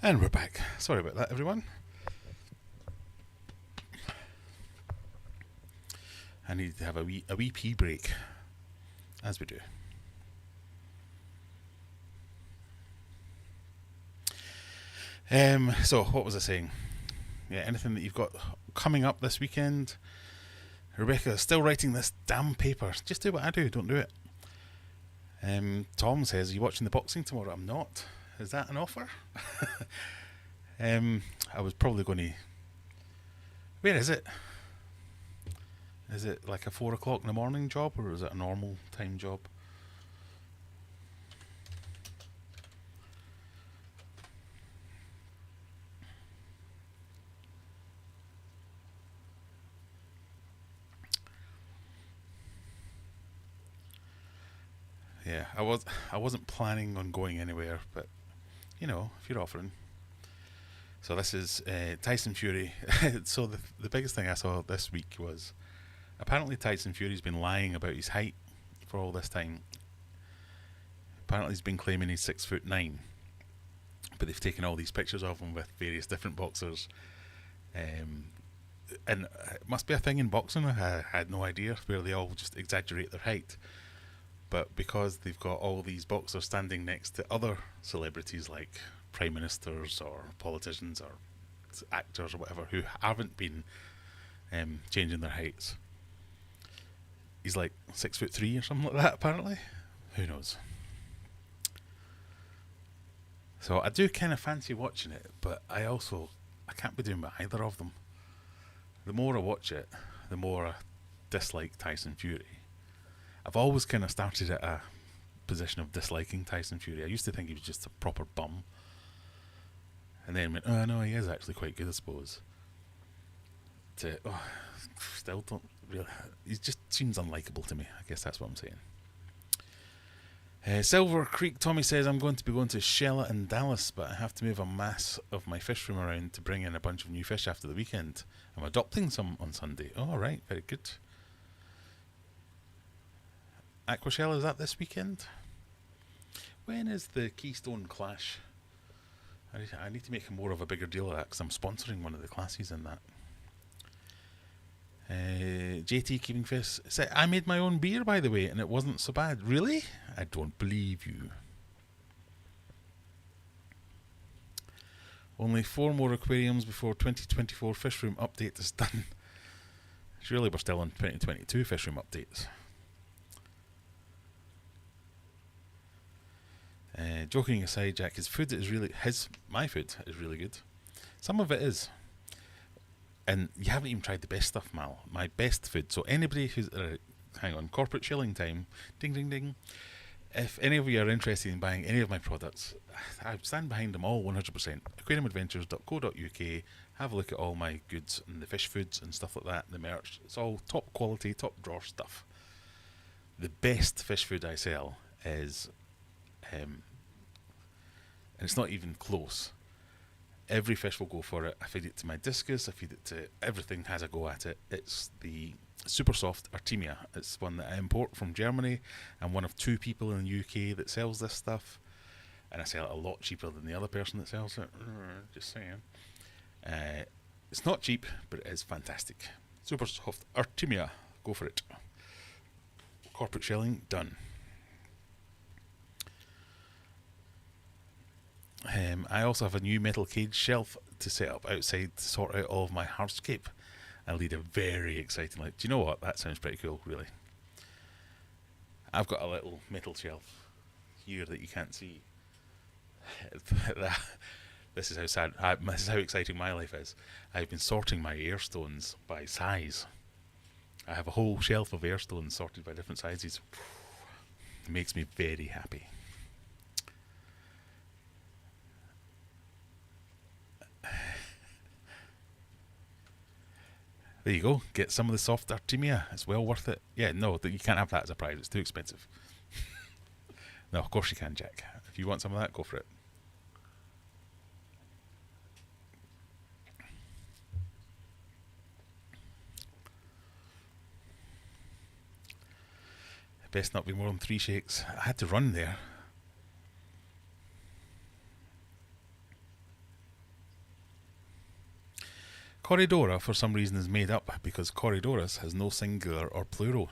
And we're back. Sorry about that, everyone. I need to have a wee pee break, as we do. So what was I saying? Yeah, anything that you've got coming up this weekend? Rebecca's still writing this damn paper. Just do what I do. Don't do it. Tom says, "Are you watching the boxing tomorrow?" I'm not. Is that an offer? I was probably going to... Where is it? Is it like a 4 o'clock in the morning job, or is it a normal time job? Yeah, I wasn't planning on going anywhere, but you know, if you're offering. So this is Tyson Fury. So the biggest thing I saw this week was apparently Tyson Fury's been lying about his height for all this time. Apparently he's been claiming he's 6'9", but they've taken all these pictures of him with various different boxers. And it must be a thing in boxing. I had no idea, where they all just exaggerate their height. but because they've got all these boxers standing next to other celebrities like prime ministers or politicians or actors or whatever who haven't been changing their heights. He's like 6'3" or something like that, apparently. Who knows? So I do kind of fancy watching it, but I can't be doing with either of them. The more I watch it, the more I dislike Tyson Fury. I've always kind of started at a position of disliking Tyson Fury. I used to think he was just a proper bum. And then went, oh no, he is actually quite good, I suppose. Still don't really... He just seems unlikable to me. I guess that's what I'm saying. Silver Creek Tommy says, I'm going to be going to Shella in Dallas, but I have to move a mass of my fish room around to bring in a bunch of new fish after the weekend. I'm adopting some on Sunday. Oh, right, very good. Aquashella, is that this weekend? When is the Keystone Clash? I need to make more of a bigger deal of that because I'm sponsoring one of the classes in that. JT Keeping Fish said, I made my own beer, by the way, and it wasn't so bad. Really? I don't believe you. Only 4 more aquariums before 2024 fish room update is done. Surely we're still on 2022 fish room updates. Joking aside, Jack, my food is really good. Some of it is. And you haven't even tried the best stuff, Mal. My best food. So anybody who's... hang on, corporate shilling time. Ding, ding, ding. If any of you are interested in buying any of my products, I stand behind them all 100%. aquariumadventures.co.uk. Have a look at all my goods and the fish foods and stuff like that. The merch. It's all top quality, top drawer stuff. The best fish food I sell is... and it's not even close. Every fish will go for it. I feed it to my discus, I feed it to... Everything has a go at it. It's the super soft Artemia. It's one that I import from Germany. I'm one of 2 people in the UK that sells this stuff. And I sell it a lot cheaper than the other person that sells it. Just saying. It's not cheap, but it is fantastic. Super soft Artemia. Go for it. Corporate shelling, done. I also have a new metal cage shelf to set up outside to sort out all of my hardscape. I lead a very exciting life. Do you know what? That sounds pretty cool, really. I've got a little metal shelf here that you can't see. This is how sad. This is how exciting my life is. I've been sorting my air stones by size. I have a whole shelf of air stones sorted by different sizes. It makes me very happy. There you go. Get some of the soft Artemia. It's well worth it. Yeah, no, you can't have that as a prize. It's too expensive. No, of course you can, Jack. If you want some of that, go for it. Best not be more than 3 shakes. I had to run there. Corridora, for some reason, is made up because Corridoras has no singular or plural.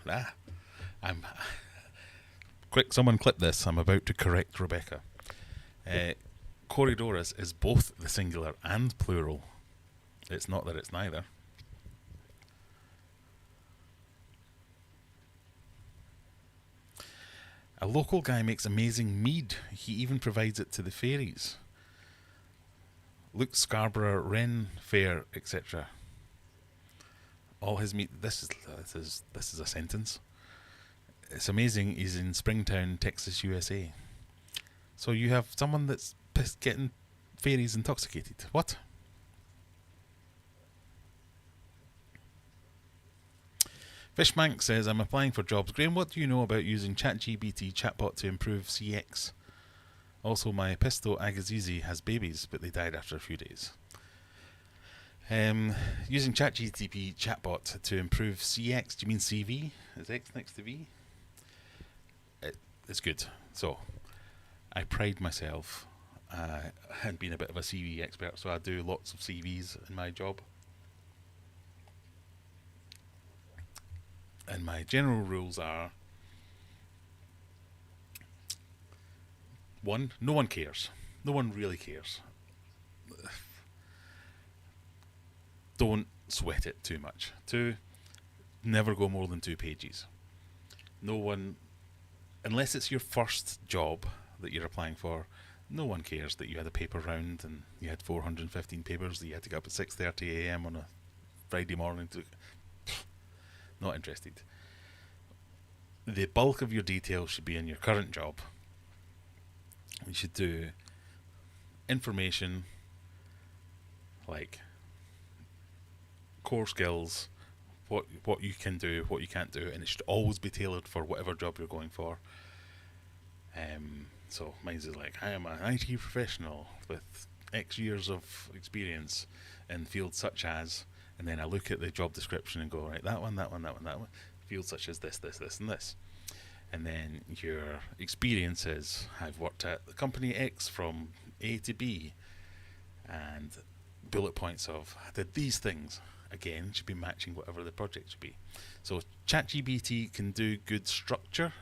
Quick, someone clip this. I'm about to correct Rebecca. Corridoras is both the singular and plural. It's not that it's neither. A local guy makes amazing mead. He even provides it to the fairies. Luke Scarborough, Wren Fair, etc. All his meat. This is a sentence. It's amazing. He's in Springtown, Texas, USA. So you have someone that's getting fairies intoxicated. What? Fishmank says, I'm applying for jobs. Graham, what do you know about using ChatGPT chatbot to improve CX? Also, my Pisto Agazizi has babies, but they died after a few days. Using ChatGPT chatbot to improve CX, do you mean CV? Is X next to V? It's good. So, I pride myself in being a bit of a CV expert, so I do lots of CVs in my job. And my general rules are One, no one cares. No one really cares. Don't sweat it too much. Two, never go more than 2 pages. No one, unless it's your first job that you're applying for, no one cares that you had a paper round and you had 415 papers that you had to get up at 6:30 a.m. on a Friday morning to. Not interested. The bulk of your details should be in your current job. You should do information like core skills, what you can do, what you can't do, and it should always be tailored for whatever job you're going for. So mine's is like, I am an IT professional with X years of experience in fields such as, and then I look at the job description and go, right, that one, that one, that one, that one, fields such as this, this, this, and this. And then your experience is, I've worked at the company X from A to B, and bullet points of, I did these things. Again, should be matching whatever the project should be. So ChatGPT can do good structure,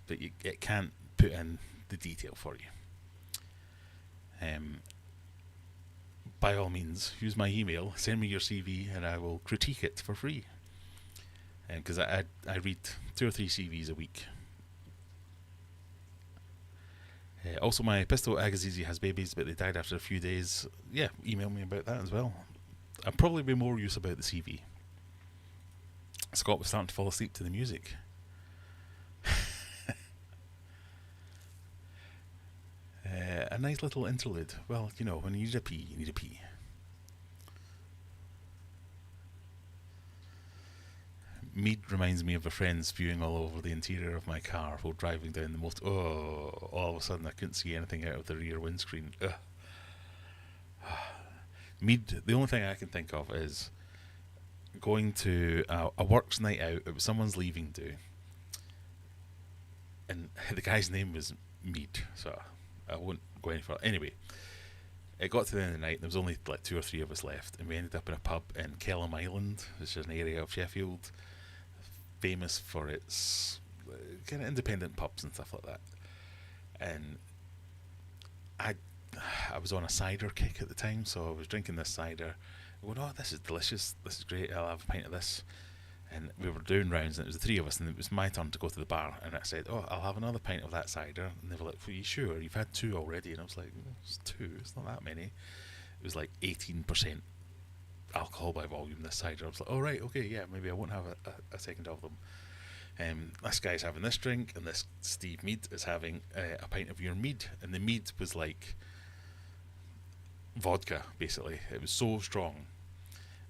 but it can't put in the detail for you. By all means, use my email, send me your CV, and I will critique it for free. Because I read 2 or 3 CVs a week. Also, my pistol Agazizi has babies, but they died after a few days. Yeah, email me about that as well. I'll probably be more use about the CV. Scott was starting to fall asleep to the music. A nice little interlude. Well, you know, when you need a pee, you need a pee. Mead reminds me of a friend spewing all over the interior of my car while driving down the most. Oh, all of a sudden I couldn't see anything out of the rear windscreen. Ugh. Mead, the only thing I can think of is going to a works night out. It was someone's leaving do, and the guy's name was Mead, so I won't go any further. Anyway, it got to the end of the night and there was only like 2 or 3 of us left, and we ended up in a pub in Kelham Island, which is an area of Sheffield famous for its kind of independent pubs and stuff like that. And I was on a cider kick at the time, so I was drinking this cider. Going, oh, this is delicious. This is great. I'll have a pint of this. And we were doing rounds, and it was the 3 of us, and it was my turn to go to the bar. And I said, oh, I'll have another pint of that cider. And they were like, are you sure? You've had 2 already. And I was like, it's 2. It's not that many. It was like 18% alcohol by volume, this cider. I was like, oh, right, okay, yeah, maybe I won't have a second of them. This guy's having this drink, and this Steve Mead is having a pint of your mead. And the mead was like vodka, basically. It was so strong.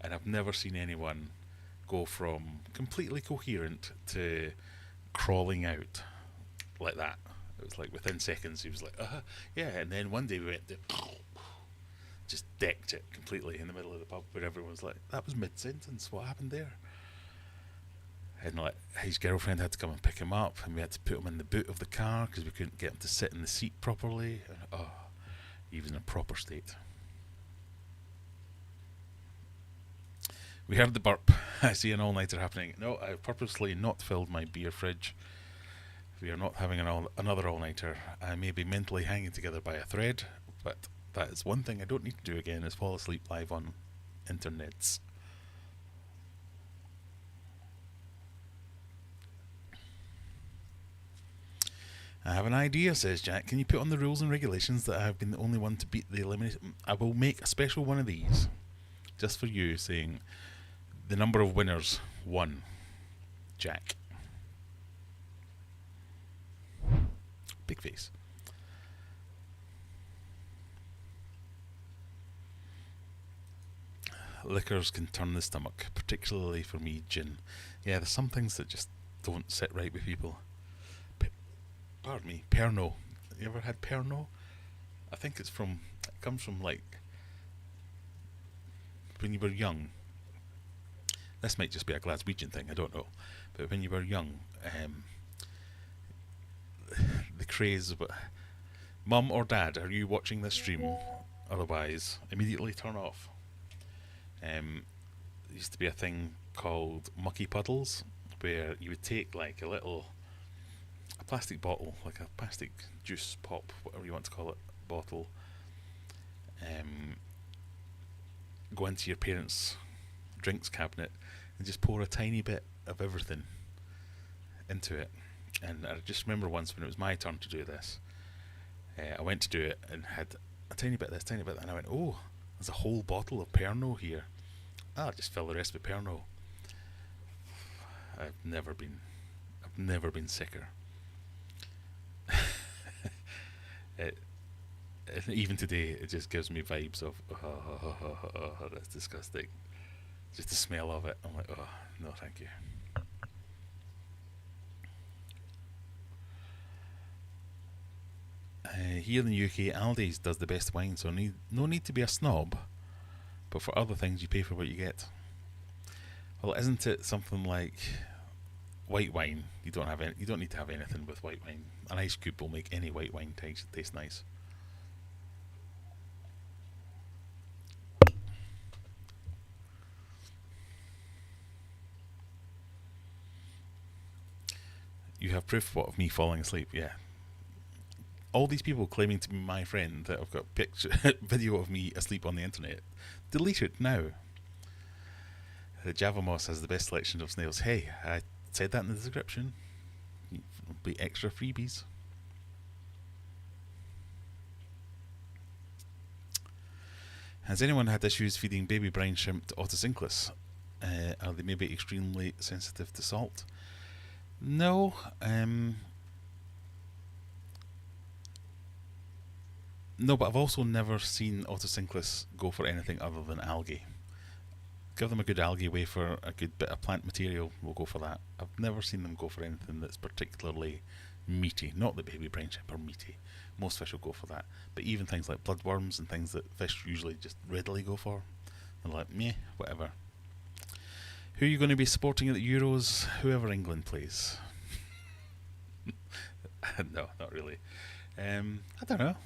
And I've never seen anyone go from completely coherent to crawling out like that. It was like within seconds he was like, yeah. And then one day we went to just decked it completely in the middle of the pub, where everyone was like, that was mid-sentence, what happened there? And like his girlfriend had to come and pick him up, and we had to put him in the boot of the car because we couldn't get him to sit in the seat properly. And, he was in a proper state. We heard the burp. I see an all-nighter happening. No, I've purposely not filled my beer fridge. We are not having another all-nighter. I may be mentally hanging together by a thread, but that is one thing I don't need to do again, is fall asleep live on internets. I have an idea, says Jack. Can you put on the rules and regulations that I have been the only one to beat the Eliminator? I will make a special one of these, just for you, saying the number of winners, 1. Jack. Big face. Liquors can turn the stomach, particularly for me, gin. Yeah, there's some things that just don't sit right with people. Pardon me, Pernod. You ever had Pernod? I think it comes from like when you were young. This might just be a Glaswegian thing, I don't know. But when you were young, the craze of Mum or Dad, are you watching this stream? Otherwise, immediately turn off. There used to be a thing called mucky puddles, where you would take like a a plastic bottle, like a plastic juice pop, whatever you want to call it, bottle. Go into your parents' drinks cabinet and just pour a tiny bit of everything into it. And I just remember once when it was my turn to do this, I went to do it and had a tiny bit of this, tiny bit of that, and I went, oh, there's a whole bottle of Pernod here. I'll just fill the rest with Pernod. I've never been sicker. Even today, it just gives me vibes of, that's disgusting. Just the smell of it, I'm like, oh, no thank you. Here in the UK, Aldi's does the best wine, so no need to be a snob, but for other things you pay for what you get. Well, isn't it something like white wine? You don't need to have anything with white wine. An ice cube will make any white wine taste nice. You have proof what of me falling asleep? Yeah. All these people claiming to be my friend that I've got video of me asleep on the internet. Delete it now. The Java Moss has the best selection of snails. Hey, I said that in the description. It'll be extra freebies. Has anyone had issues feeding baby brine shrimp to otocinclus? Are they maybe extremely sensitive to salt? No. No, but I've also never seen otocinclus go for anything other than algae. Give them a good algae wafer, a good bit of plant material, we'll go for that. I've never seen them go for anything that's particularly meaty. Not that baby brine shrimp are meaty. Most fish will go for that. But even things like bloodworms and things that fish usually just readily go for, they're like, meh, whatever. Who are you going to be supporting at the Euros? Whoever England plays. No, not really. I don't know.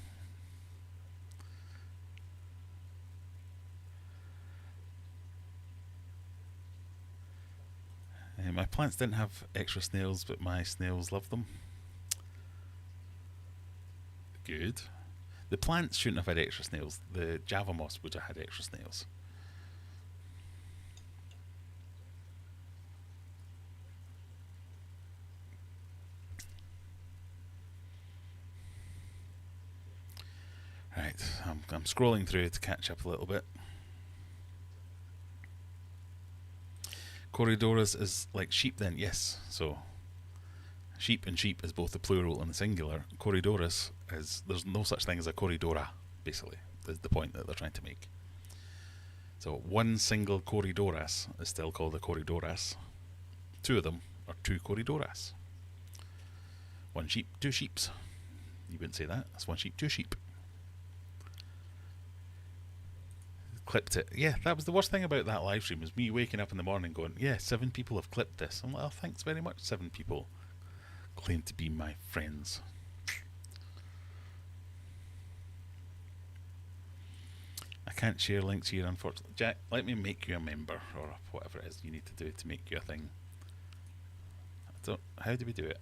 My plants didn't have extra snails, but my snails love them. Good. The plants shouldn't have had extra snails. The Java Moss would have had extra snails. Right, I'm scrolling through to catch up a little bit. Corridoras is like sheep then, yes. So sheep and sheep is both the plural and the singular. Corridoras is, there's no such thing as a corridora, basically, is the point that they're trying to make. So one single corridoras is still called a corridoras. Two of them are two corridoras. One sheep, two sheeps. You wouldn't say that. That's one sheep, two sheep. Clipped it. Yeah, that was the worst thing about that live stream, was me waking up in the morning going, yeah, 7 people have clipped this. I'm like, oh, thanks very much, 7 people claim to be my friends. I can't share links here, unfortunately. Jack, let me make you a member, or whatever it is you need to do to make you a thing. How do we do it?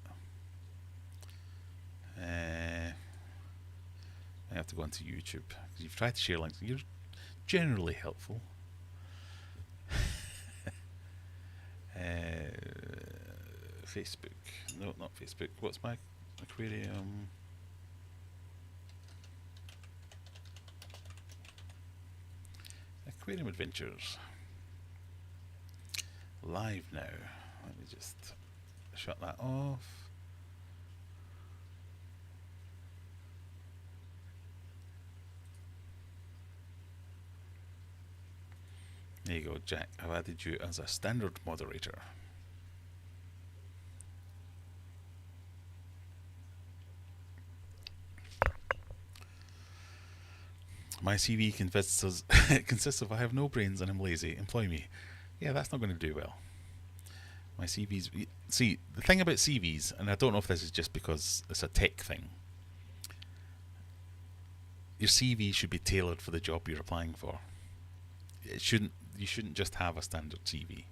I have to go onto YouTube, because you've tried to share links. You're generally helpful. Facebook. No, not Facebook. What's my aquarium? Aquarium Adventures. Live now. Let me just shut that off. There you go, Jack. I've added you as a standard moderator. My CV consists of I have no brains and I'm lazy. Employ me. Yeah, that's not going to do well. My CV's... See, the thing about CVs, and I don't know if this is just because it's a tech thing, your CV should be tailored for the job you're applying for. It shouldn't. You shouldn't just have a standard CV.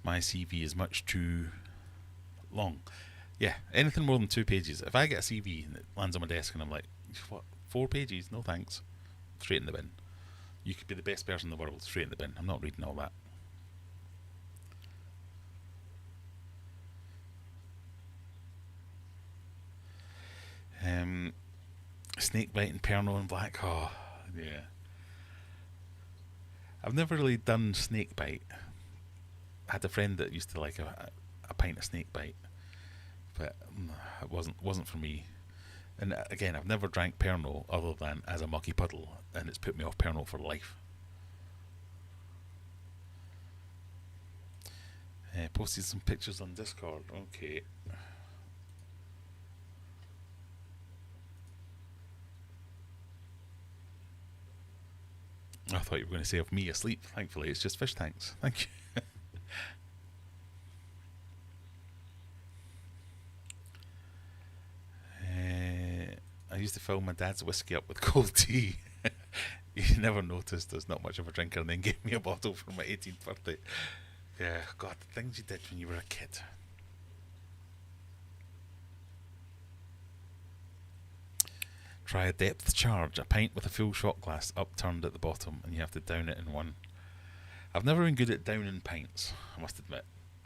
My CV is much too long. Yeah, anything more than 2 pages. If I get a CV and it lands on my desk and I'm like, what, 4 pages? No thanks. Straight in the bin. You could be the best person in the world. Straight in the bin. I'm not reading all that. Snake bite and Perno and black. Oh, yeah. I've never really done snake bite. I had a friend that used to like a pint of snake bite, but it wasn't for me. And again, I've never drank Pernod other than as a mucky puddle, and it's put me off Pernod for life. Posted some pictures on Discord. Okay. I thought you were going to say of me asleep. Thankfully, it's just fish tanks. Thank you. I used to fill my dad's whiskey up with cold tea. He never noticed I was not much of a drinker and then gave me a bottle for my 18th birthday. Yeah, God, the things you did when you were a kid. Try a depth charge, a pint with a full shot glass upturned at the bottom, and you have to down it in one. I've never been good at downing pints, I must admit.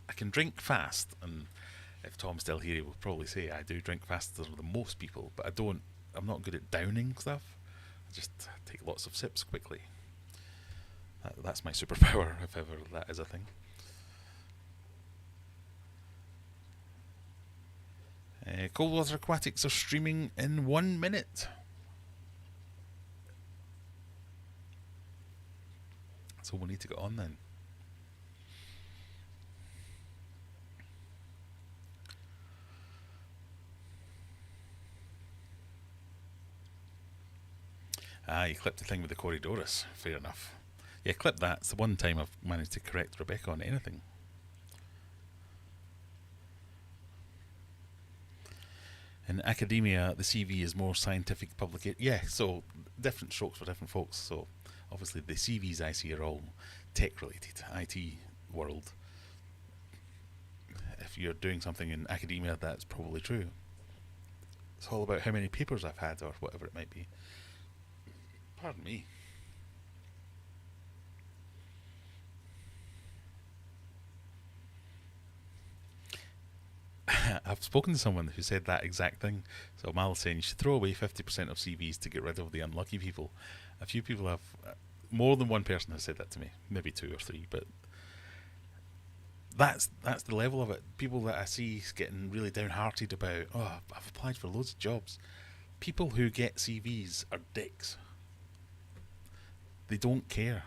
I can drink fast, and if Tom's still here, he will probably say I do drink faster than most people, but I'm not good at downing stuff. I just take lots of sips quickly. That's my superpower, if ever that is a thing. Coldwater Aquatics are streaming in 1 minute. So we'll need to get on then. You clipped the thing with the Corridorus. Fair enough. Yeah, clip that. It's the one time I've managed to correct Rebecca on anything. In academia, the CV is more scientific publication. Yeah, so different strokes for different folks. So obviously the CVs I see are all tech related, IT world. If you're doing something in academia, that's probably true. It's all about how many papers I've had or whatever it might be. Pardon me. I've spoken to someone who said that exact thing. So Mal's saying you should throw away 50% of CVs to get rid of the unlucky people. A few people have, more than one person has said that to me, maybe 2 or 3, but that's the level of it. People that I see getting really downhearted about, oh, I've applied for loads of jobs. People who get CVs are dicks. They don't care.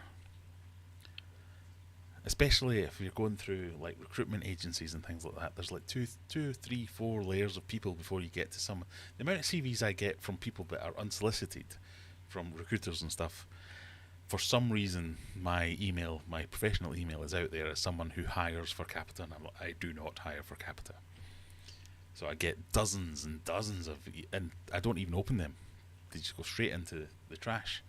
Especially if you're going through like recruitment agencies and things like that. There's like 2, 3, 4 layers of people before you get to some. The amount of CVs I get from people that are unsolicited, from recruiters and stuff, for some reason my professional email is out there as someone who hires for Capita, and I do not hire for Capita. So I get dozens and dozens of, and I don't even open them. They just go straight into the trash.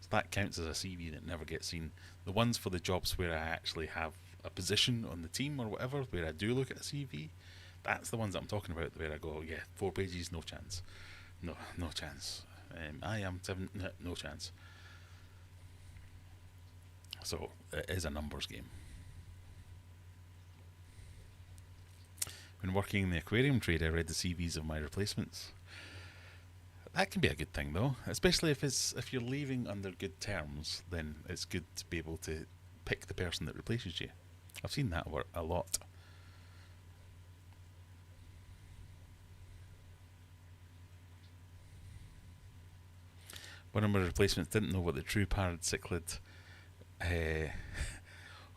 So that counts as a CV that never gets seen. The ones for the jobs where I actually have a position on the team or whatever, where I do look at a CV, that's the ones that I'm talking about, where I go, yeah, 4 pages, no chance. No chance. I am 7, no chance. So it is a numbers game. When working in the aquarium trade, I read the CVs of my replacements. That can be a good thing though, especially if you're leaving under good terms. Then it's good to be able to pick the person that replaces you. I've seen that work a lot. One of my replacements didn't know what the true parrot cichlid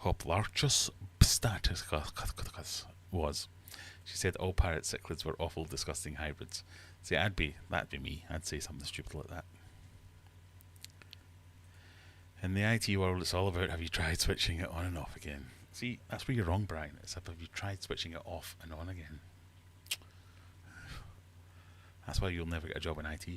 Hoplarchus status was. She said all parrot cichlids were awful, disgusting hybrids. See, that'd be me. I'd say something stupid like that. In the IT world, it's all about have you tried switching it on and off again. See, that's where you're wrong, Brian. It's have you tried switching it off and on again. That's why you'll never get a job in IT.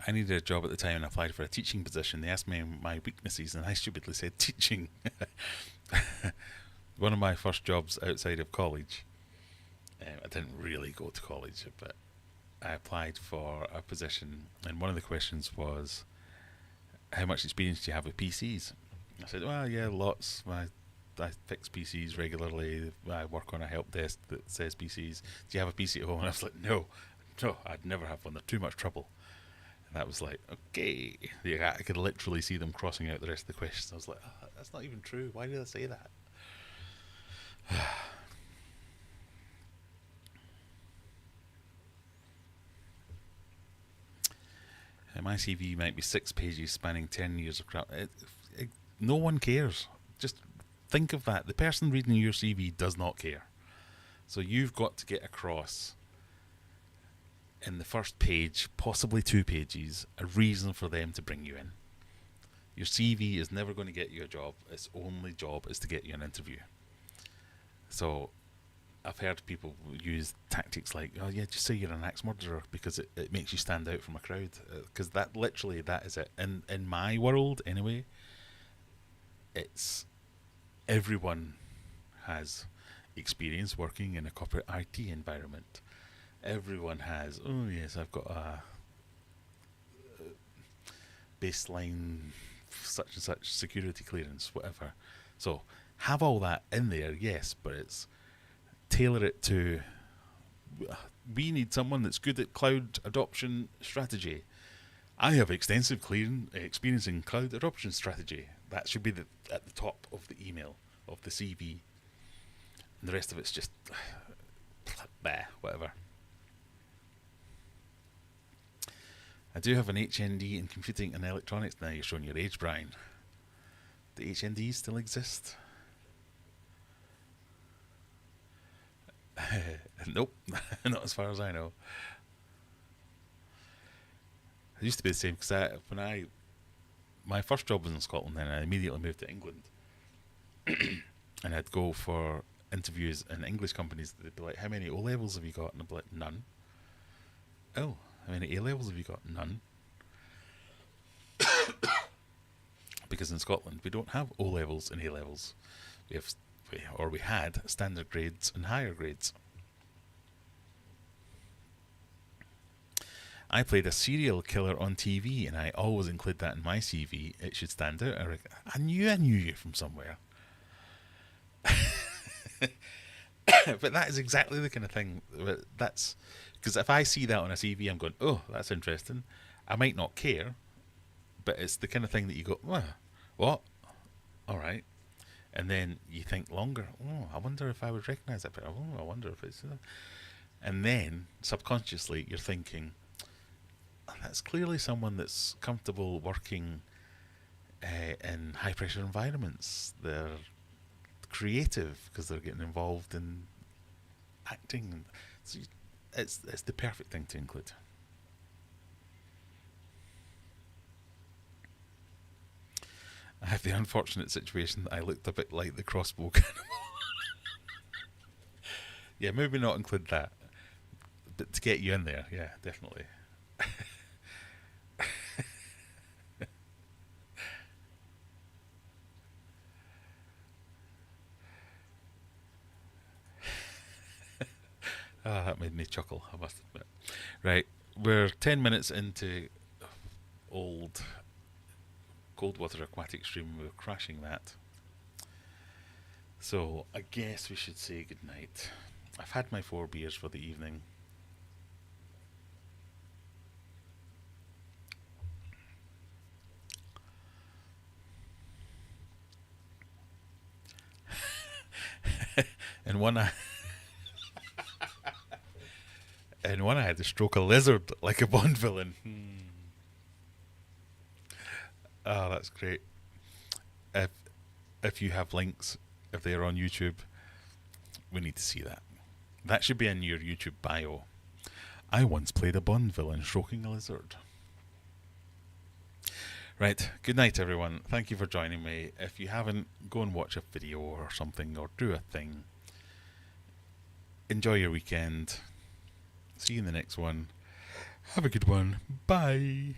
I needed a job at the time and applied for a teaching position. They asked me my weaknesses, and I stupidly said teaching. One of my first jobs outside of college. I didn't really go to college, but I applied for a position, and one of the questions was, how much experience do you have with PCs? I said, well, yeah, lots. I fix PCs regularly. I work on a help desk that says PCs. Do you have a PC at home? And I was like, no, I'd never have one. They're too much trouble. And that was like, okay. Yeah, I could literally see them crossing out the rest of the questions. I was like, oh, that's not even true. Why did I say that? My CV might be 6 pages spanning 10 years of crap. No one cares. Just think of that. The person reading your CV does not care. So you've got to get across in the first page, possibly 2 pages, a reason for them to bring you in. Your CV is never going to get you a job. Its only job is to get you an interview. So I've heard people use tactics like, oh yeah, just say you're an axe murderer because it makes you stand out from a crowd. Because that is it. In my world, anyway, it's everyone has experience working in a corporate IT environment. Everyone has, oh yes, I've got a baseline such and such security clearance, whatever. So have all that in there, yes, but it's tailor it to, we need someone that's good at cloud adoption strategy. I have extensive experience in cloud adoption strategy. That should be at the top of the email, of the CV. And the rest of it's just, whatever. I do have an HND in computing and electronics. Now you're showing your age, Brian. Do HNDs still exist? Nope, not as far as I know. It used to be the same because my first job was in Scotland, then I immediately moved to England, and I'd go for interviews in English companies. They'd be like, "How many O levels have you got?" And I'd be like, "None." Oh, how many A levels have you got? None. Because in Scotland we don't have O levels and A levels. We had standard grades and higher grades. I played a serial killer on TV, and I always include that in my CV. It should stand out. I knew you from somewhere. But that is exactly the kind of thing. That's because if I see that on a CV, I'm going, oh, that's interesting. I might not care, but it's the kind of thing that you go, what? All right. And then you think longer. Oh, I wonder if I would recognise that. But oh, I wonder if it's. And then subconsciously you're thinking, that's clearly someone that's comfortable working in high pressure environments. They're creative because they're getting involved in acting. So it's the perfect thing to include. I have the unfortunate situation that I looked a bit like the crossbow cannibal. Yeah, maybe not include that, but to get you in there, yeah, definitely. That made me chuckle, I must admit. Right, we're 10 minutes into old Coldwater Aquatic Stream. We're crashing that. So I guess we should say goodnight. I've had my 4 beers for the evening. And one I had to stroke a lizard like a Bond villain. Oh, that's great. If you have links, if they're on YouTube, we need to see that. That should be in your YouTube bio. I once played a Bond villain stroking a lizard. Right, good night everyone. Thank you for joining me. If you haven't, go and watch a video or something, or do a thing. Enjoy your weekend. See you in the next one. Have a good one. Bye.